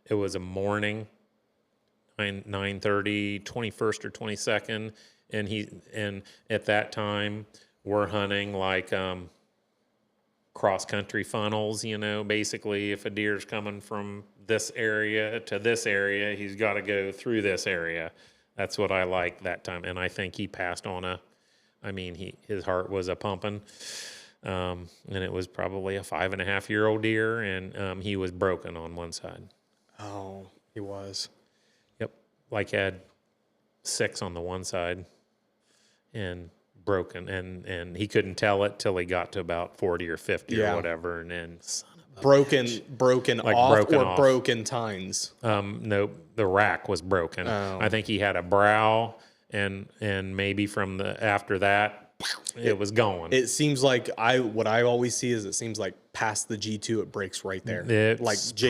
It was a morning, 9:30, 21st or 22nd, and at that time we're hunting like cross country funnels, basically if a deer's coming from this area to this area, he's got to go through this area. That's what I like that time. And I think he passed on his heart was a pumping. And it was probably a 5.5-year-old deer, and he was broken on one side. Oh, he was. Yep. Like had 6 on the one side and broken, and he couldn't tell it till he got to about 40 or 50 or whatever, and then broken like off broken or off. broken tines. No, the rack was broken. I think he had a brow, and maybe from after that it was going. It seems like what I always see is it seems like past the G2 it breaks right there. It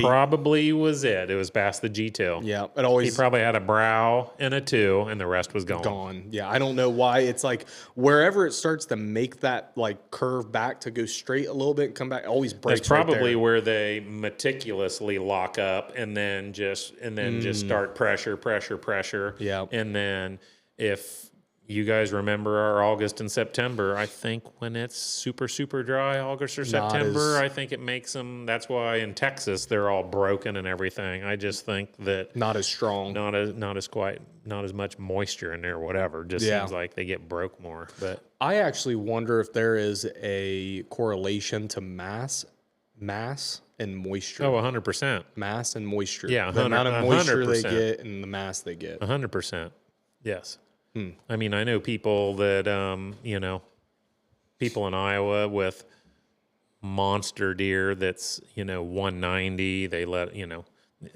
probably was it. It was past the G2. Yeah, it always. He probably had a brow and a 2, and the rest was gone. Yeah, I don't know why. It's like wherever it starts to make that like curve back to go straight a little bit and come back, it always breaks. That's probably where they meticulously lock up and then just start pressure. Yeah, and then if you guys remember our August and September, I think when it's super, super dry, August or September, I think it makes them, that's why in Texas, they're all broken and everything. I just think that not as strong, not as much moisture in there or whatever. Just seems like they get broke more. But I actually wonder if there is a correlation to mass and moisture. Oh, 100%. Mass and moisture. Yeah, the amount of moisture 100%. they get and the mass they get. 100%. Yes. I mean, I know people that, people in Iowa with monster deer that's, 190. They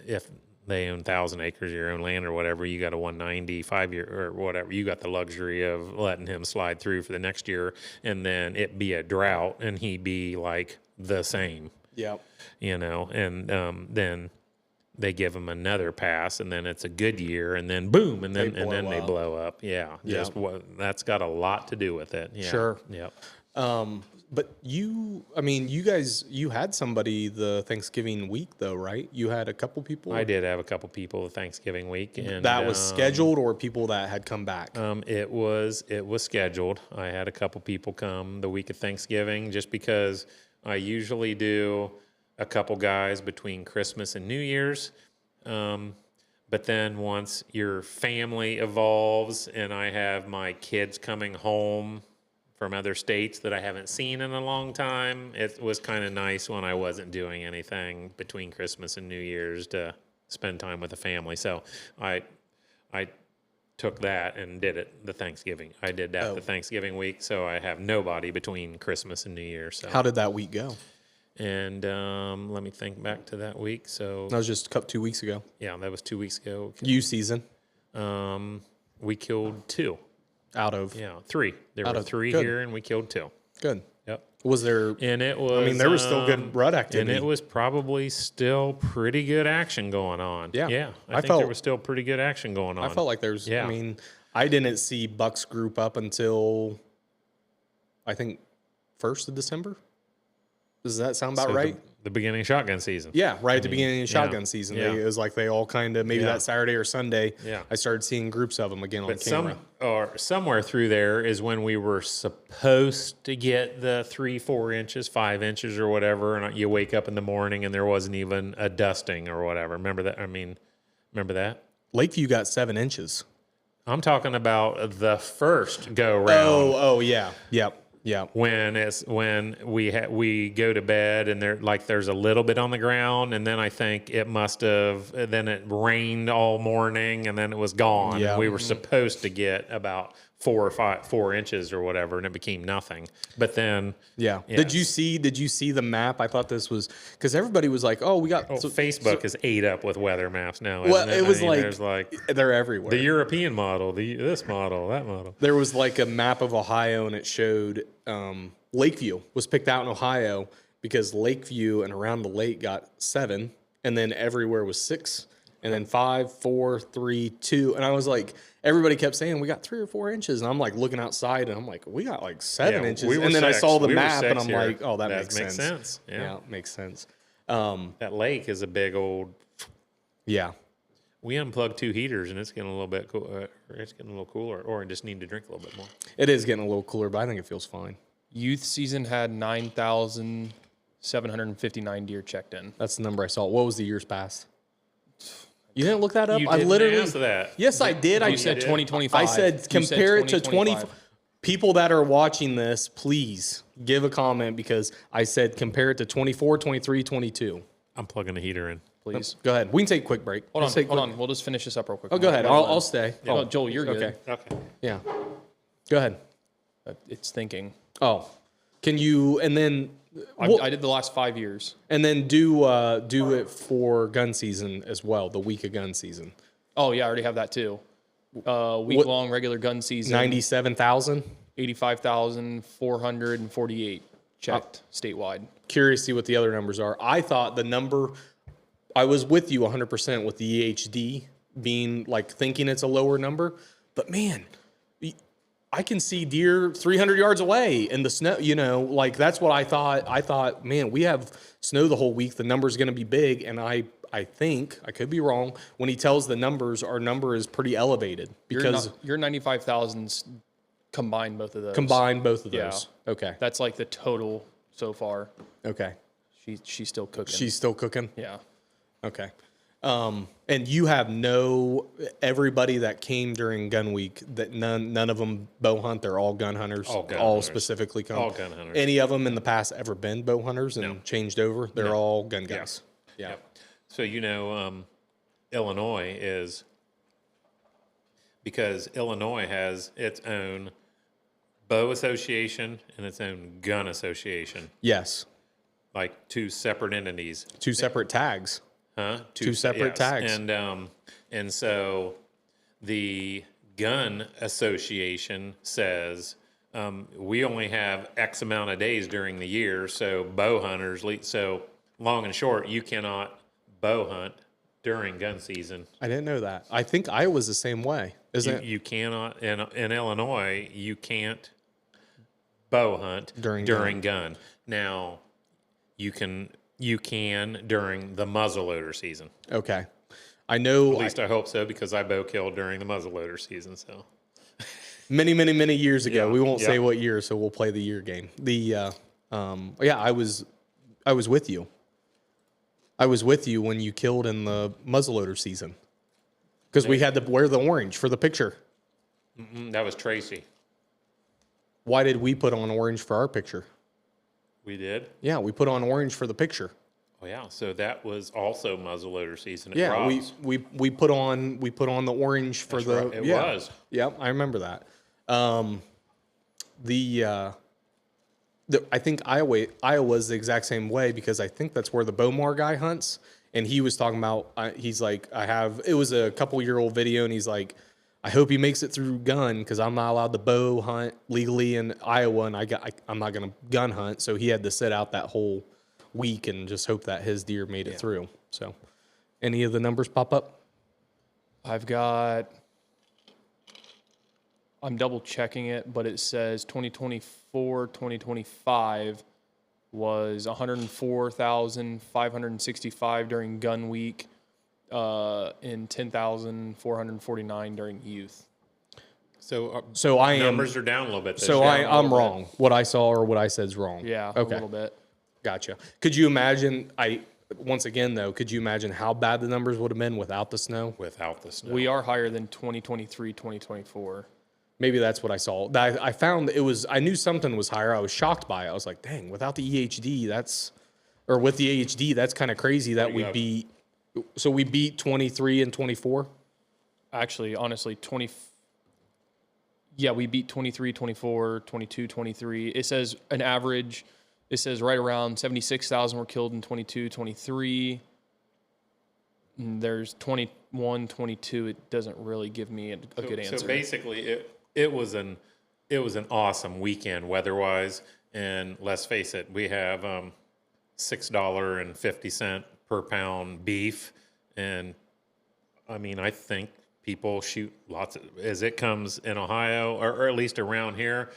if they own 1,000 acres of your own land or whatever, you got a 190 5-year or whatever. You got the luxury of letting him slide through for the next year, and then it be a drought and he be like the same. Yeah. And then they give them another pass, and then it's a good year, and then boom, and then they blow up. Yeah, that's got a lot to do with it. Yeah. Sure. Yep. But you had somebody the Thanksgiving week though, right? You had a couple people. I did have a couple people the Thanksgiving week, and that was scheduled, or people that had come back. It was scheduled. I had a couple people come the week of Thanksgiving, just because I usually do a couple guys between Christmas and New Year's. But then once your family evolves and I have my kids coming home from other states that I haven't seen in a long time, it was kind of nice when I wasn't doing anything between Christmas and New Year's to spend time with the family. So I took that and did it the Thanksgiving. I did that the Thanksgiving week, so I have nobody between Christmas and New Year's. So. How did that week go? And let me think back to that week. So that was just 2 weeks ago. Yeah, that was 2 weeks ago. You season. We killed 2 out of 3. There were 3 here, and we killed 2. Good. Yep. Was there? And it was. I mean, there was still good rut activity, and it was probably still pretty good action going on. Yeah. I think there was still pretty good action going on. I felt like there's. Yeah. I mean, I didn't see bucks group up until I think 1st of December. Does that sound about right? The beginning of shotgun season. Yeah, right at the beginning of shotgun season. Yeah. It was like they all kind of, maybe that Saturday or Sunday, Yeah. I started seeing groups of them again on camera. Somewhere through there is when we were supposed to get the 3-4 inches, 5 inches or whatever, and you wake up in the morning and there wasn't even a dusting or whatever. Remember that? Remember that? Lakeview got 7 inches. I'm talking about the first go round. Oh, yeah. Yep. When we go to bed and there's a little bit on the ground, and then I think it must have, then it rained all morning and then it was gone. Yeah. And we were supposed to get about 4 inches or whatever, and it became nothing. But then Yeah. yes. Did you see the map? I thought this was because everybody was like, "Oh, we got." Facebook is ate up with weather maps now. Well, Isn't it? it was there's like they're everywhere. the European model, this model, that model. There was like a map of Ohio, and it showed Lakeview was picked out in Ohio because Lakeview and around the lake got 7, and then everywhere was 6, and then 5, 4, 3, 2, and I was like, everybody kept saying we got 3 or 4 inches, and I'm like looking outside, and I'm like, we got like 7 inches, we were and then I 6. saw the We were map, 6 and I'm here. like, oh, that makes sense. sense. Yeah. Makes sense. That lake is a big old. Yeah. We unplugged 2 heaters, and it's getting a little bit cool. It's getting a little cooler, or I just need to drink a little bit more. It is getting a little cooler, but I think it feels fine. Youth season had 9,759 deer checked in. That's the number I saw. What was the years past? You didn't look that up? You I didn't literally ask that. Yes, I did. You said 2025. I said compare it to 20. 2025. People that are watching this, please give a comment because I said compare it to 24, 23, 22. I'm plugging the heater in. Please. Go ahead. We can take a quick break. Hold Let's take a on. quick- We'll just finish this up real quick. Oh, go ahead. I'll stay. Oh, Joel, you're good. Okay. Okay. Yeah. Go ahead. It's thinking. Oh, can you and then I did the last 5 years. and then do it for gun season as well, the week of gun season. Oh, yeah, I already have that too. Week-long regular gun season. 97,000. 85,448 checked statewide. Curious to see what the other numbers are. I thought the number, I was with you 100% with the EHD being like thinking it's a lower number, but man, I can see deer 300 yards away in the snow, like that's what I thought. I thought, man, we have snow the whole week. The number's going to be big. And I think, I could be wrong, when he tells the numbers, our number is pretty elevated because Your 95,000's combined both of those. combine both of Yeah. those. Okay. That's like the total so far. Okay. She's still cooking. She's still cooking. yeah. Okay. And you have everybody that came during gun week that none of them bow hunt. They're all gun hunters. All gun hunters. Specifically come. All gun hunters. Any of them in the past ever been bow hunters and changed over? They're all gun guys. Yeah. Yep. So Illinois is, because Illinois has its own bow association and its own gun association, Yes. like 2 separate entities. 2 separate tags. Huh? Two separate tags. And so the gun association says we only have X amount of days during the year, so bow hunters. So long and short, you cannot bow hunt during gun season. I didn't know that. I think Iowa's the same way, isn't it? You cannot in Illinois. You can't bow hunt During gun. Now you can during the muzzleloader season. Okay. I know. At least I hope so, because I bow killed during the muzzleloader season. So many years ago. Yeah. We won't say Yep. what year, so we'll play the year game. I was with you. I was with you when you killed in the muzzleloader season because we had to wear the orange for the picture. that was Tracy. Why did we put on orange for our picture? We did. Yeah, we put on orange for the picture. Oh yeah. So that was also muzzleloader season at Yeah, Rob's. we put on the orange for That's the. right, it yeah. was. Yep, I remember that. I think Iowa's the exact same way because I think that's where the Bomar guy hunts, and he was talking about. He's like, it was a couple-year-old video, and he's like, I hope he makes it through gun because I'm not allowed to bow hunt legally in Iowa, and I'm not going to gun hunt, so he had to sit out that whole week and just hope that his deer made it through. So, any of the numbers pop up? I'm double checking it, but it says 2024, 2025 was 104,565 during gun week, and 10,449 during youth. So I am numbers are down a little bit. This So year. I'm wrong. What I saw or what I said is wrong. Yeah, Okay. a little bit. Gotcha. Could you imagine? once again, though, could you imagine how bad the numbers would have been without the snow? Without the snow. We are higher than 2023, 2024. Maybe that's what I saw. I found it was, I knew something was higher. I was shocked by it. I was like, dang, without the EHD, with the EHD, that's kind of crazy that we beat. So we beat 23 and 24? Actually, honestly, we beat 23, 24, 22, 23. It says an average, it says right around 76,000 were killed in 22, 23. And there's 21, 22. It doesn't really give me a good answer. So basically, it was an awesome weekend weather-wise. And let's face it, we have $6.50 per pound beef. And, I mean, I think people shoot lots of, as it comes in Ohio, or at least around here,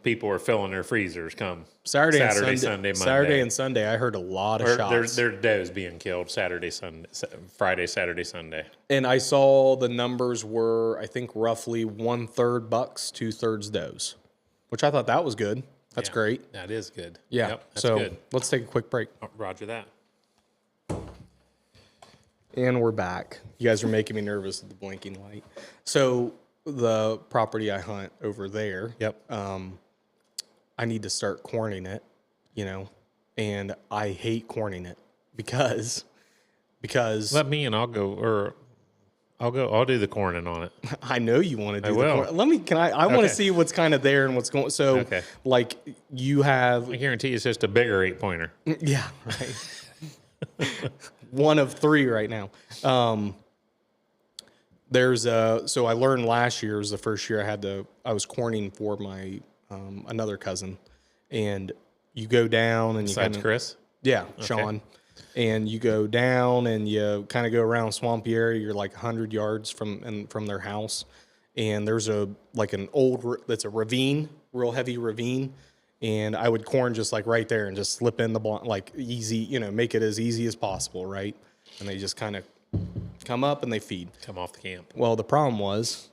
people are filling their freezers come Saturday, Sunday, Monday. Saturday and Sunday, I heard a lot of shots. There's does being killed Friday, Saturday, Sunday. And I saw the numbers were, I think, roughly 1/3 bucks, 2/3 does, which I thought that was good. That's great. That is good. Yeah. Yep, that's so good. Let's take a quick break. Roger that. And we're back. You guys are making me nervous with the blinking light. So the property I hunt over there, I need to start corning it, and I hate corning it because let me and I'll do the corning on it. I know you want to do will. the corn. I want to see what's kind of there and what's going. So like you have, I guarantee it's just a bigger 8-pointer. Yeah, right. One of 3 right now. So I learned last year was the first year I was corning for my another cousin, and you go down and Besides Chris? Yeah, Sean. And you go down and you kind of go around swampy area. You're like 100 yards from their house, and there's an old that's a ravine, real heavy ravine. And I would corn just like right there and just slip in the blind, like easy, make it as easy as possible, right? And they just kind of come up and they feed. Come off the camp. Well, the problem was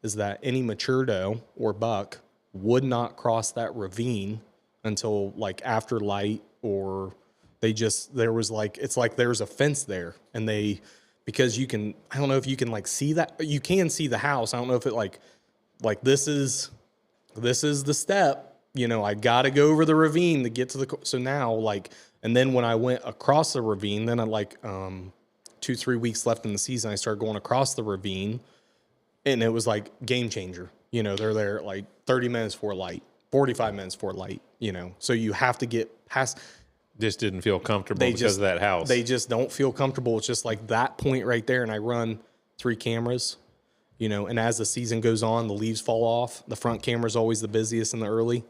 that any mature doe or buck would not cross that ravine until like after light, or there's a fence there, and because you can, I don't know if you can like see that, you can see the house. I don't know if it like this is the step, I got to go over the ravine to get to so now and then when I went across the ravine, then I 2-3 weeks left in the season, I started going across the ravine, and it was like game changer. They're there like 30 minutes before light, 45 minutes before light, so you have to get past. Just didn't feel comfortable because of that house. They just don't feel comfortable. It's just like that point right there. And I run 3 cameras, and as the season goes on, the leaves fall off. The front camera is always the busiest in the early.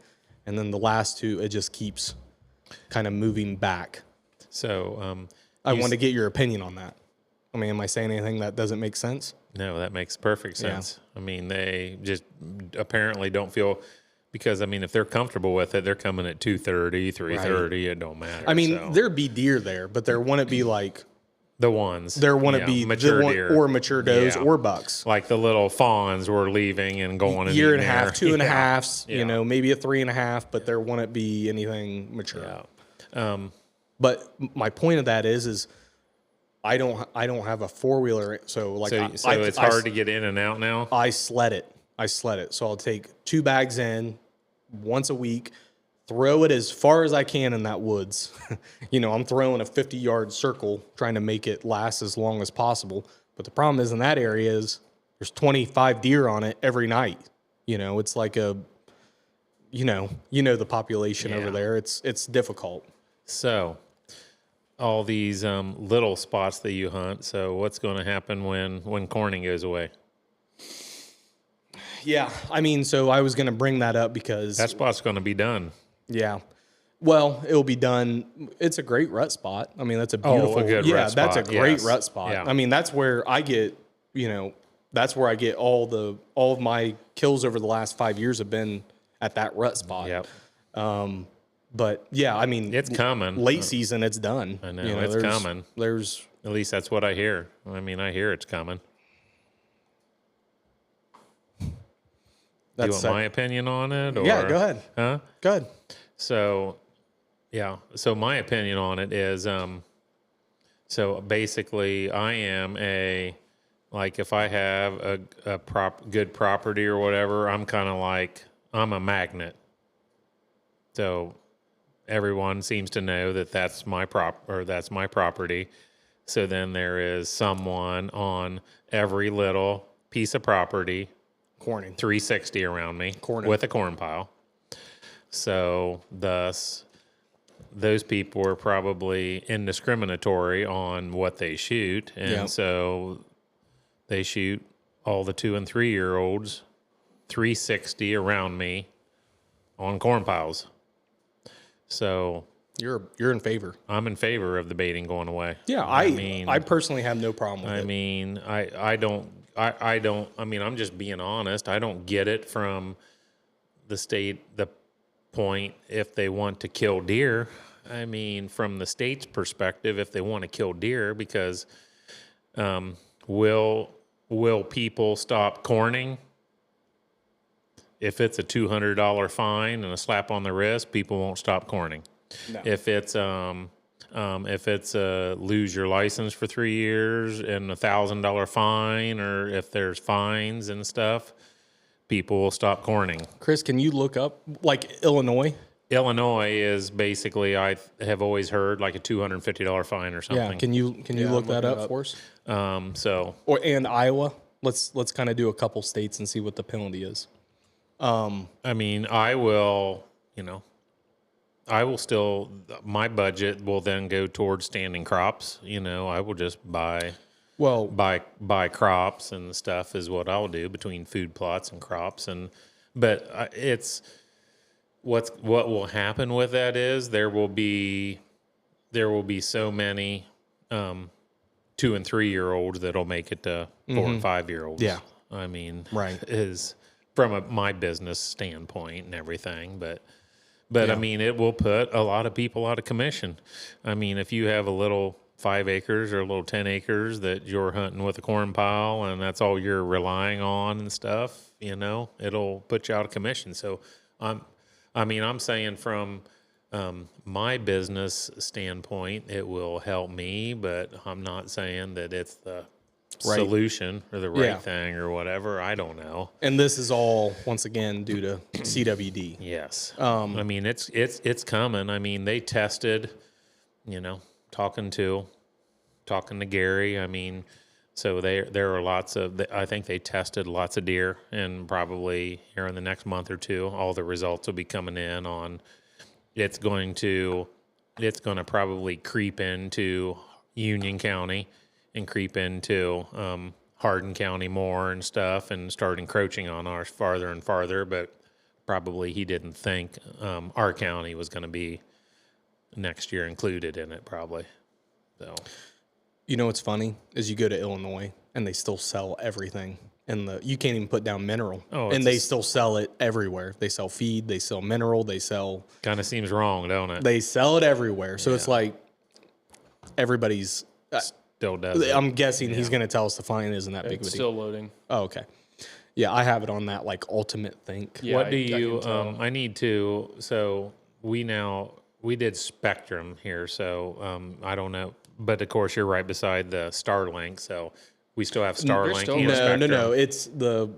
And then the last 2, it just keeps kind of moving back. So I want to get your opinion on that. I mean, am I saying anything that doesn't make sense? No, that makes perfect sense. Yeah. I mean, they just apparently don't feel, because, I mean, if they're comfortable with it, they're coming at 2:30, 3:30. It don't matter. I mean, there'd be deer there, but there wouldn't be like the ones. There wouldn't be mature deer or mature does or bucks. Like the little fawns were leaving and going a year and a half, 2.5, maybe a 3.5, but there wouldn't be anything mature. Yeah. But my point of that is I don't have a 4-wheeler, so it's hard to get in and out now. I sled it. So I'll take 2 bags in once a week, throw it as far as I can in that woods. I'm throwing a 50-yard circle, trying to make it last as long as possible. But the problem is in that area is there's 25 deer on it every night. It's like the population over there. It's difficult. So all these little spots that you hunt. So what's going to happen when corning goes away? Yeah, I mean, so I was going to bring that up because that spot's going to be done. Yeah, well, it'll be done. It's a great rut spot. I mean, that's a beautiful. A good rut spot. That's a great rut spot. Yeah. I mean, that's where I get, that's where I get all of my kills over the last 5 years have been at that rut spot. Yep. But yeah, I mean, it's coming. Late season, it's done. I know, it's coming. There's at least that's what I hear. I mean, I hear it's coming. Do you want my opinion on it? Or? Yeah, go ahead. Huh? Go ahead. So Yeah. So my opinion on it is, so basically, I am like if I have a good property or whatever, I'm kind of like I'm a magnet. So everyone seems to know that that's my property. So then there is someone on every little piece of property, Corning. 360 around me, Corning. with a corn pile. So thus, those people are probably indiscriminatory on what they shoot, and Yep. so they shoot all the 2 and 3 year olds 360 around me on corn piles. So You're in favor. I'm in favor of the baiting going away. Yeah, I personally have no problem with it. I mean, I don't. I mean, I'm just being honest. I don't get it from the state. The point, if they want to kill deer, I mean, from the state's perspective, if they want to kill deer, because will people stop corning? If it's a $200 fine and a slap on the wrist, people won't stop corning. No. If it's lose your license for 3 years and $1,000 fine, or if there's fines and stuff, people will stop corning. Chris, can you look up like Illinois? Illinois is basically, I have always heard, like a $250 fine or something. Yeah, can you look that up for us? So And Iowa. Let's kind of do a couple states and see what the penalty is. I mean, I will still, my budget will then go towards standing crops. I will just buy crops and stuff is what I'll do between food plots and crops. But it's what will happen with that is there will be so many 2 and 3 year olds that'll make it to 4 and 5 year olds. Yeah. I mean, Right. is from my business standpoint and everything, but I mean, it will put a lot of people out of commission. I mean, if you have a little 5 acres or a little 10 acres that you're hunting with a corn pile and that's all you're relying on and stuff, it'll put you out of commission. So I'm saying from my business standpoint, it will help me, but I'm not saying that it's the solution or the right thing or whatever. I don't know. And this is all once again due to CWD. Yes. I mean, it's coming. I mean, they tested, talking to Gary. I mean, so there are lots of, I think they tested lots of deer, and probably here in the next month or two, all the results will be coming in on, it's going to probably creep into Union County and creep into Hardin County more and stuff, and start encroaching on ours farther and farther. But probably he didn't think our county was going to be next year included in it, probably. So, What's funny is you go to Illinois and they still sell everything, and you can't even put down mineral, and they still sell it everywhere. They sell feed, they sell mineral, they sell. Kind of seems wrong, don't it? They sell it everywhere, so it's like everybody's. Still does it. I'm guessing he's going to tell us the fine isn't that big of a It's deal. still loading. Oh, okay. Yeah, I have it on that like ultimate think. Yeah, What do I can you? tell. I need to. So we did Spectrum here, so I don't know. But of course, you're right beside the Starlink, so we still have Starlink still- and No, Spectrum. no. It's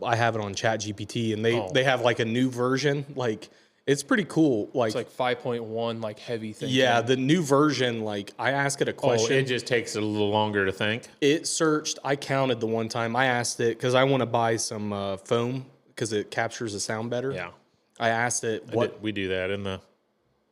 I have it on ChatGPT, and they have like a new version. Like it's pretty cool. It's like 5.1, like heavy thing. yeah, the new version. Like I asked it a Oh, question. it just takes a little longer to think. It searched. I counted the one time I asked it because I want to buy some foam because it captures the sound better. Yeah, I asked it what. we do that in the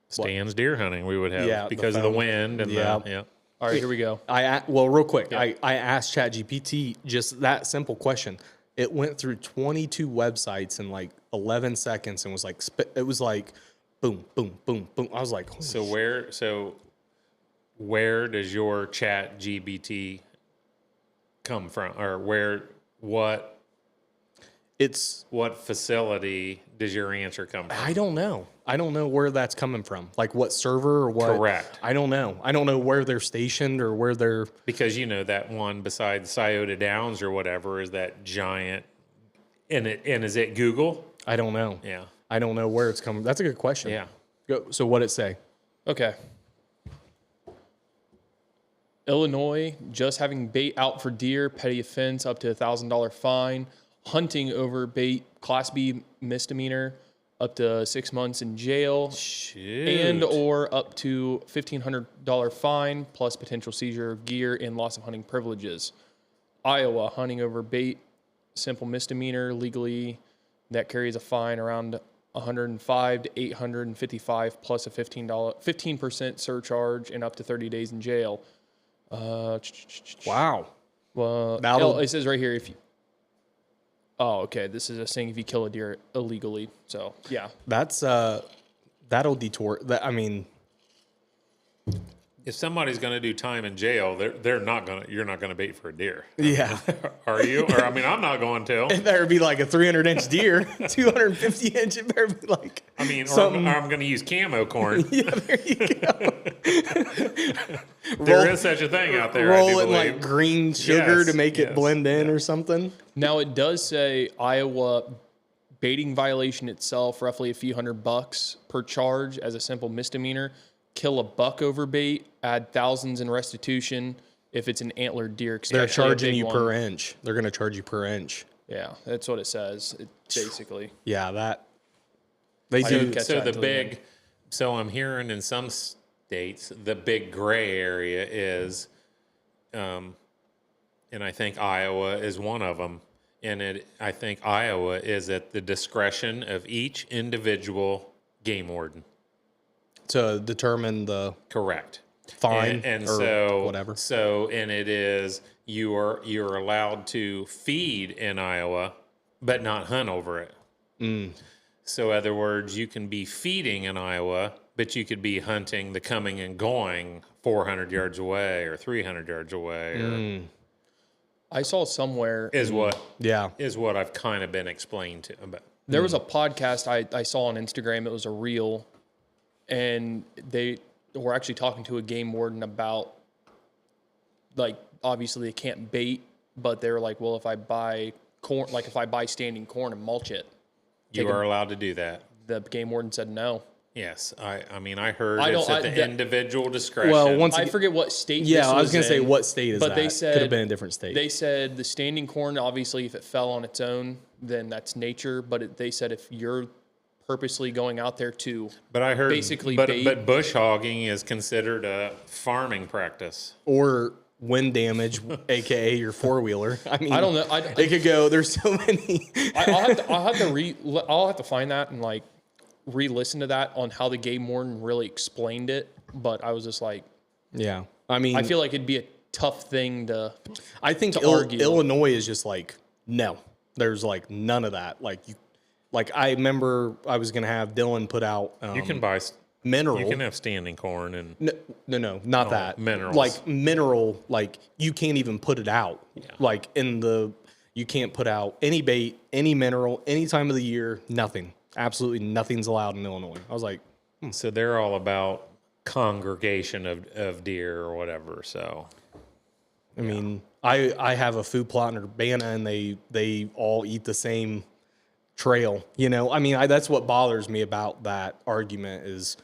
stands deer hunting. We would have Yeah, the because of the foam. wind and Yeah. All right, here we go. Real quick, I asked ChatGPT just that simple question. It went through 22 websites in like 11 seconds and was like, it was like, boom, boom, boom, boom. I was like, So where does your ChatGPT come from, or what facility does your answer come from? I don't know. I don't know where that's coming from. Like what server or what? Correct. I don't know. I don't know where they're stationed or where they're. Because that one beside Scioto Downs or whatever is that giant, and is it Google? I don't know. Yeah. I don't know where it's coming. That's a good question. Yeah. So what did it say? Okay. Illinois, just having bait out for deer, petty offense, up to $1,000 fine. Hunting over bait, Class B misdemeanor, up to 6 months in jail. Shoot. And or up to $1,500 fine, plus potential seizure of gear and loss of hunting privileges. Iowa, hunting over bait, simple misdemeanor, legally, that carries a fine around 105 to 855 plus a $15% surcharge and up to 30 days in jail. Wow. Well, it says right here if you. Oh, okay. This is a saying if you kill a deer illegally. So yeah, That's that'll detour. That I mean, If somebody's going to do time in jail, they're not going to. You're not going to bait for a deer, yeah. are you? Or I mean, I'm not going to. It better be like a 300-inch deer, 250-inch. It better be like. I mean, or something. I'm going to use camo corn. Yeah, there you go. There is such a thing out there. I do Roll it in believe. like green sugar Yes, to make it yes, blend in or something. now it does say Iowa baiting violation itself roughly a few $100 per charge as a simple misdemeanor. Kill a buck over bait, add thousands in restitution if it's an antlered deer. They're especially a charging big you one. per inch. They're going to charge you per inch. Yeah, that's what it says. Basically. Yeah, that they I do. didn't catch So that the until the end. big, so I'm hearing in some states the big gray area is, and I think Iowa is one of them. And I think Iowa is at the discretion of each individual game warden. To determine the Correct. fine And or so whatever. So and it is you're allowed to feed in Iowa, but not hunt over it. So, in other words, you can be feeding in Iowa, but you could be hunting the coming and going 400 yards away or 300 yards away. Or I saw somewhere is what Yeah. I've kind of been explained to about. there was a podcast I saw on Instagram. It was a reel, and they were actually talking to a game warden about, like, obviously they can't bait, but they were like, well, if I buy corn, like if I buy standing corn and mulch it, You are allowed to do that. the game warden said no. Yes, I mean I heard I it's don't- at I- the that- individual discretion. Well, once I again, forget what state. yeah, this I was going to say in, what state is but that? they said Could have been a different state. They said the standing corn, obviously, if it fell on its own, then that's nature. But they said if you're purposely going out there to but I heard basically but bait. bush hogging is considered a farming practice. Or wind damage, aka your four wheeler. I mean, I don't know. It could go. There's so many. I'll have to find that and like re-listen to that on how the game warden really explained it. But I was just like, Yeah, I mean, I feel like it'd be a tough thing to. I think argue. Illinois is just like no. There's like none of that. Like you, like I remember I was gonna have Dylan put out. You can buy mineral. You can have standing corn and No, not that. minerals. Like mineral, like you can't even put it out. Like you can't put out any bait, any mineral, any time of the year, nothing. Absolutely nothing's allowed in Illinois. I was like, so they're all about congregation of deer or whatever. So I mean, I have a food plot in Urbana and they all eat the same trail. You know, I mean, that's what bothers me about that argument is,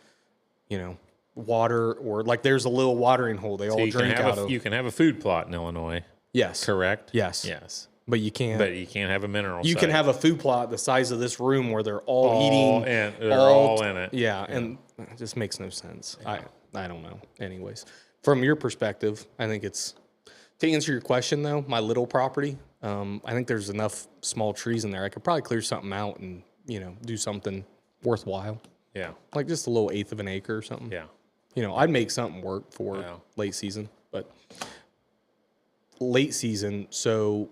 you know, water or like there's a little watering hole they all you can drink have out of. you can have a food plot in Illinois, Yes. correct? Yes. Yes. But you can't. But you can't have a mineral. You site. can have a food plot the size of this room where they're all eating. They're all in it. Yeah, and it just makes no sense. I don't know. Anyways, from your perspective, I think it's to answer your question though. My little property, I think there's enough small trees in there. I could probably clear something out and do something worthwhile, Yeah. like just a little eighth of an acre or something. Yeah. I'd make something work for Yeah. late season, but late season. So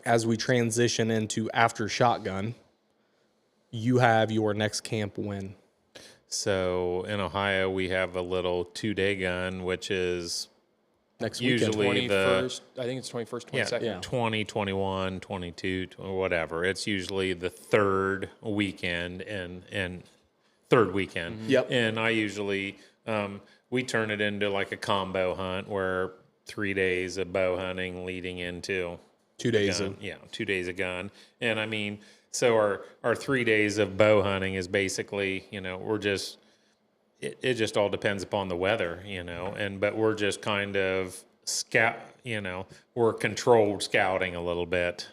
as we transition into after shotgun, you have your next camp when? So in Ohio, we have a little 2-day gun, which is Next weekend. usually the 21st, I think it's 21st, 22nd. Yeah. 20, 21, 22, or whatever. It's usually the third weekend and third weekend. Yep. And I usually, we turn it into like a combo hunt where 3 days of bow hunting leading into 2 days gun. of 2 days of gun. And I mean, so our 3 days of bow hunting is basically, we're just it just all depends upon the weather, but we're just kind of we're controlled scouting a little bit.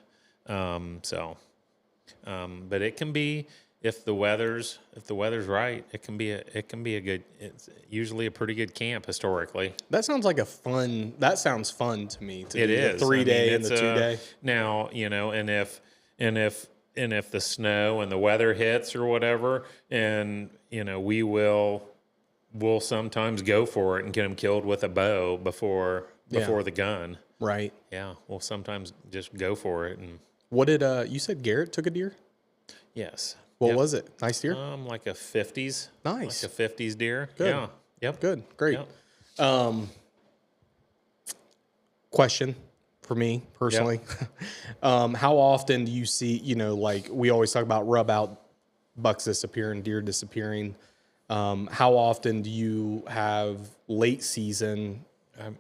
But it can be, if the weather's right, it can be a good, it's usually a pretty good camp historically. That sounds fun to me. It do is the 3 day and the 2 day. Now, and if the snow and the weather hits or whatever, and we'll sometimes go for it and get them killed with a bow before the gun. Right. Yeah, we'll sometimes just go for it. And what did you said Garrett took a deer? yes. What was it? Nice deer? Like a 50s. Nice. Like a 50s deer. Good. Yeah. Yep. Good. Great. Yep. Question for me personally. Yep. How often do you see, like we always talk about rub out, bucks disappearing, deer disappearing. How often do you have late season? I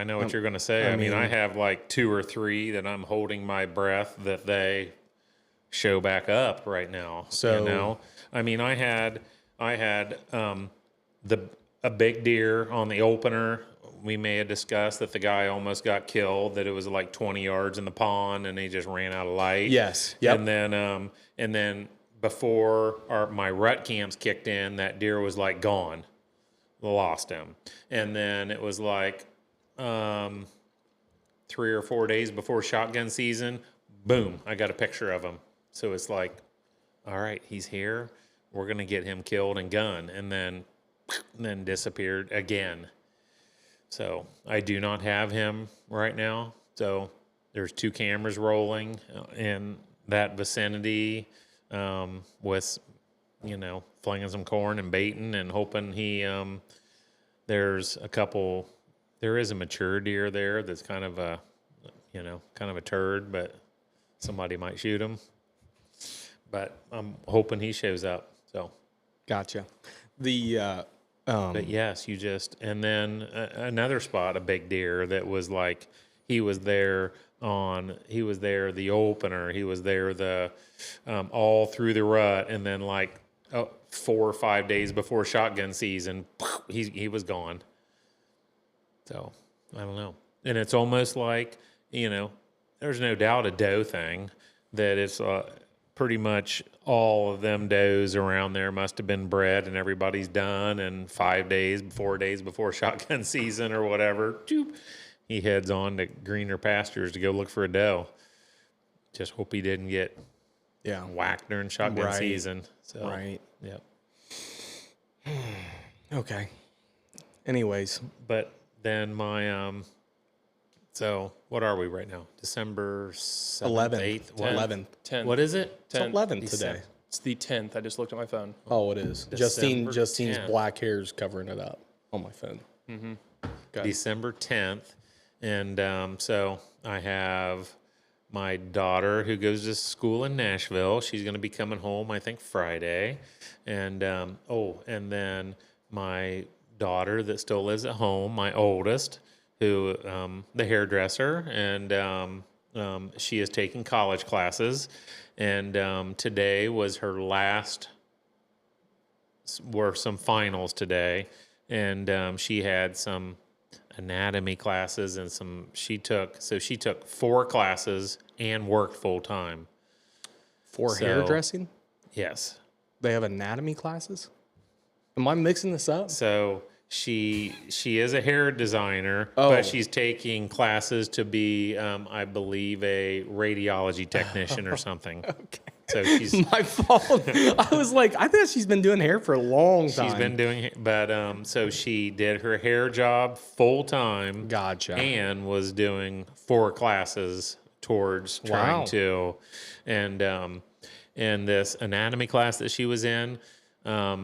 know what you're going to say. I have like 2 or 3 that I'm holding my breath that they show back up right now. So, I had a big deer on the opener. We may have discussed that the guy almost got killed, that it was like 20 yards in the pond and he just ran out of light. Yes. Yep. And then before my rut cams kicked in, that deer was like gone. Lost him. And then it was like 3 or 4 days before shotgun season, boom, I got a picture of him. So it's like, all right, he's here. We're going to get him killed and gunned. And then disappeared again. So I do not have him right now. So there's 2 cameras rolling in that vicinity with, flinging some corn and baiting and hoping there is a mature deer there that's kind of a turd, but somebody might shoot him. But I'm hoping he shows up. So, Gotcha. but yes, and then another spot, a big deer that was like, he was there the opener, he was there all through the rut, and then like 4 or 5 days before shotgun season, he was gone. So I don't know. And it's almost like, there's no doubt a doe thing, that it's pretty much all of them does around there must have been bred and everybody's done. And 4 days before shotgun season or whatever, he heads on to greener pastures to go look for a doe. Just hope he didn't get whacked during shotgun season. So, right. Yep. Okay. Anyways. But then so what are we right now? December 7th, 11th. 8th? 11th. 10th. What is it? It's 11th today. December. It's the 10th. I just looked at my phone. Oh, it is. December Justine's 10th. black hair's covering it up on my phone. Mm-hmm. Okay. December 10th. And so I have my daughter who goes to school in Nashville. She's going to be coming home, I think, Friday. And, and then my daughter that still lives at home, my oldest, who, the hairdresser, and she is taking college classes. And today was her were some finals today. And she had some anatomy classes and she took 4 classes and worked full time. For hairdressing? Yes. They have anatomy classes? Am I mixing this up? So she is a hair designer, Oh. but she's taking classes to be, I believe, a radiology technician or something. Okay. So she's My fault. I was like, I think she's been doing hair for a long time. she's been doing, but so she did her hair job full time. Gotcha. And was doing 4 classes towards trying to, and this anatomy class that she was in, there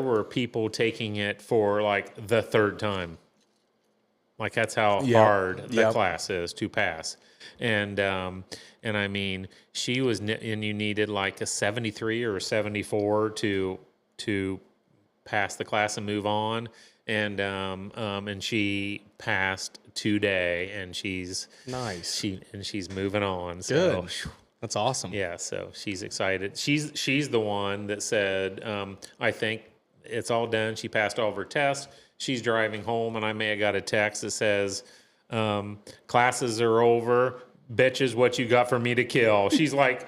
were people taking it for like the 3rd time. Like that's how hard the class is to pass. And she was, and you needed like a 73 or a 74 to pass the class and move on. And she passed today, and she's nice. She's moving on. So, Good. That's awesome. Yeah, so she's excited. She's the one that said, I think it's all done. She passed all of her tests. She's driving home, and I may have got a text that says, classes are over. Bitches, what you got for me to kill? She's like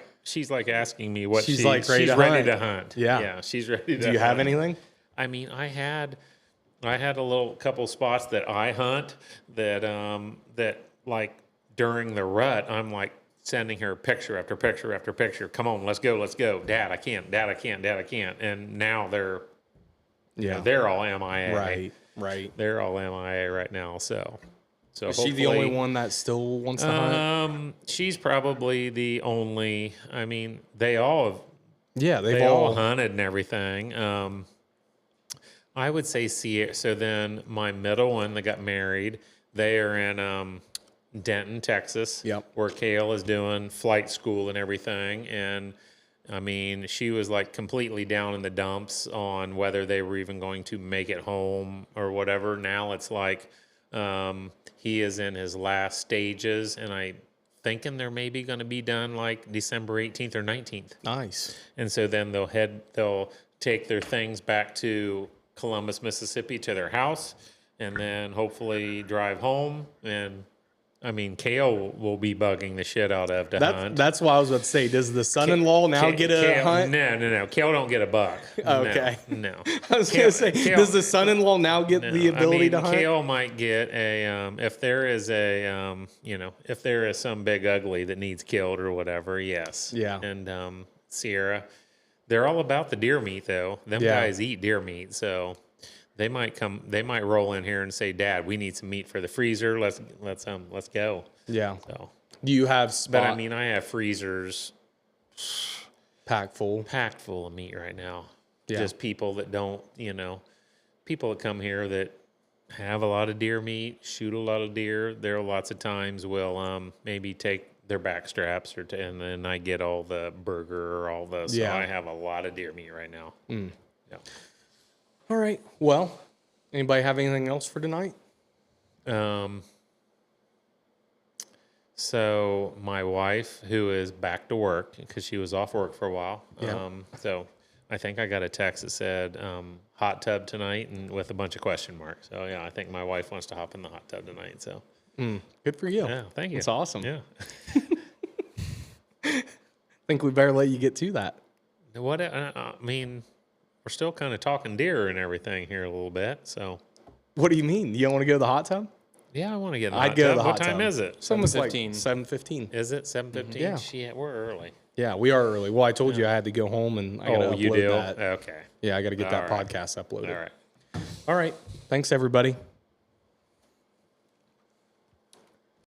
asking me what She's like ready she's to ready hunt. to hunt. Yeah. Yeah, she's ready to Do you have hunt. anything? I mean, I had a little couple spots that I hunt that like during the rut, I'm like sending her picture after picture after picture. Come on, let's go. Dad, I can't. Dad, I can't. Dad, I can't. And now they're they're all MIA. Right. They're all MIA right now. So Is she the only one that still wants to hunt? She's probably the only. I mean, they all Yeah, they all hunted and everything. I would say Sierra. So then my middle one that got married, they are in Denton, Texas. Yep. Where Kale is doing flight school and everything. And I mean, she was like completely down in the dumps on whether they were even going to make it home or whatever. Now it's like he is in his last stages, and I thinking they're maybe going to be done like December 18th or 19th. Nice. And so then they'll take their things back to Columbus, Mississippi to their house, and then hopefully drive home. And I mean, Kale will be bugging the shit out of to hunt. That's what I was about to say. Does the son-in-law now get a Kale, hunt? No. Kale don't get a buck. Okay. No. I was going to say, does the son-in-law now get the ability to hunt? Kale might get a if there is a if there is some big ugly that needs killed or whatever, yes. Yeah. And Sierra, they're all about the deer meat though. Them guys eat deer meat, so they might roll in here and say, "Dad, we need some meat for the freezer. Let's go." Yeah. So, Do you have but I mean, I have freezers packed full of meat right now. Yeah. Just people that don't, people that come here that have a lot of deer meat, shoot a lot of deer. There are lots of times will maybe take their back straps and then I get all the burger or all the. So I have a lot of deer meat right now. Mm. Yeah. All right. Well, anybody have anything else for tonight? So my wife, who is back to work because she was off work for a while. Yeah. So I think I got a text that said hot tub tonight and with a bunch of question marks. So yeah, I think my wife wants to hop in the hot tub tonight. So Good for you. yeah, thank you. That's awesome. Yeah. I think we better let you get to that. What I mean, we're still kind of talking deer and everything here a little bit. So What do you mean? You don't want to go to the hot tub? yeah, I want to get in the I'd hot go to tub. the hot What time tub. is it? It's almost like 7:15. 7:15. Is it 7:15? Yeah. Shit, we're early. Yeah, we are early. Well, I told you I had to go home and I got to upload you do? that. Okay. Yeah, I got to get that All right. podcast uploaded. All right. All right. Thanks, everybody.